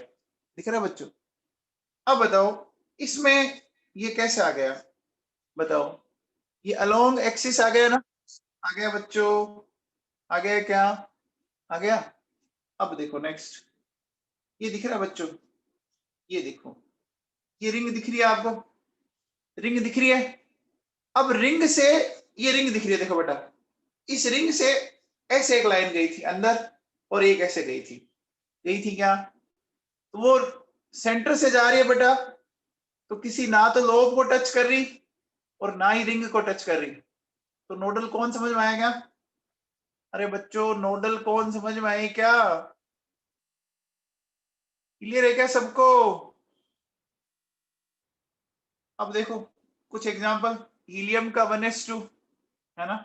दिख रहा है बच्चों? अब बताओ इसमें ये कैसे आ गया बताओ? ये अलोंग एक्सिस आ गया ना? आ गया बच्चों? आ गया क्या? आ गया। अब देखो नेक्स्ट, ये दिख रहा है बच्चों? ये देखो, ये रिंग दिख रही है आपको? रिंग दिख रही है? अब रिंग से, ये रिंग दिख रही है देखो बेटा, इस रिंग से ऐसे एक लाइन गई थी अंदर और एक ऐसे गई थी, गई थी क्या? तो वो सेंटर से जा रही है बेटा, तो किसी ना तो लोब को टच कर रही और ना ही रिंग को टच कर रही। तो नोडल कौन समझ में आया क्या? अरे बच्चों नोडल कौन समझ में आए क्या? क्लियर है क्या सबको? अब देखो कुछ एग्जांपल, हीलियम का 1s2 है ना,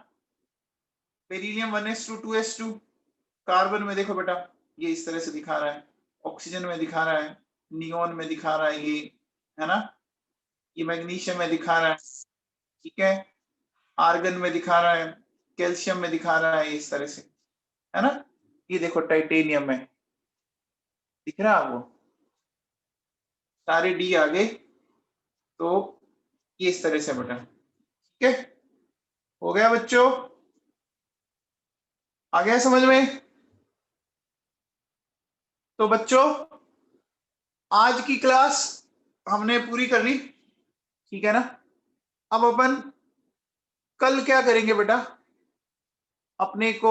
बेरिलियम 1s2 2s2, कार्बन में देखो बेटा ये इस तरह से दिखा रहा है, ऑक्सीजन में दिखा रहा है, नियोन में दिखा रहा है, ये है ना, ये मैग्नीशियम में दिखा रहा है, ठीक है, आर्गन में दिखा रहा है, कैल्शियम में दिखा रहा है, इस तरह से, है ना। ये देखो टाइटेनियम में दिख रहा है आपको, सारे डी आ गए। तो ये इस तरह से बेटा, ठीक है, हो गया बच्चों? आ गया समझ में? तो बच्चों आज की क्लास हमने पूरी कर ली, ठीक है ना। अब अपन कल क्या करेंगे बेटा? अपने को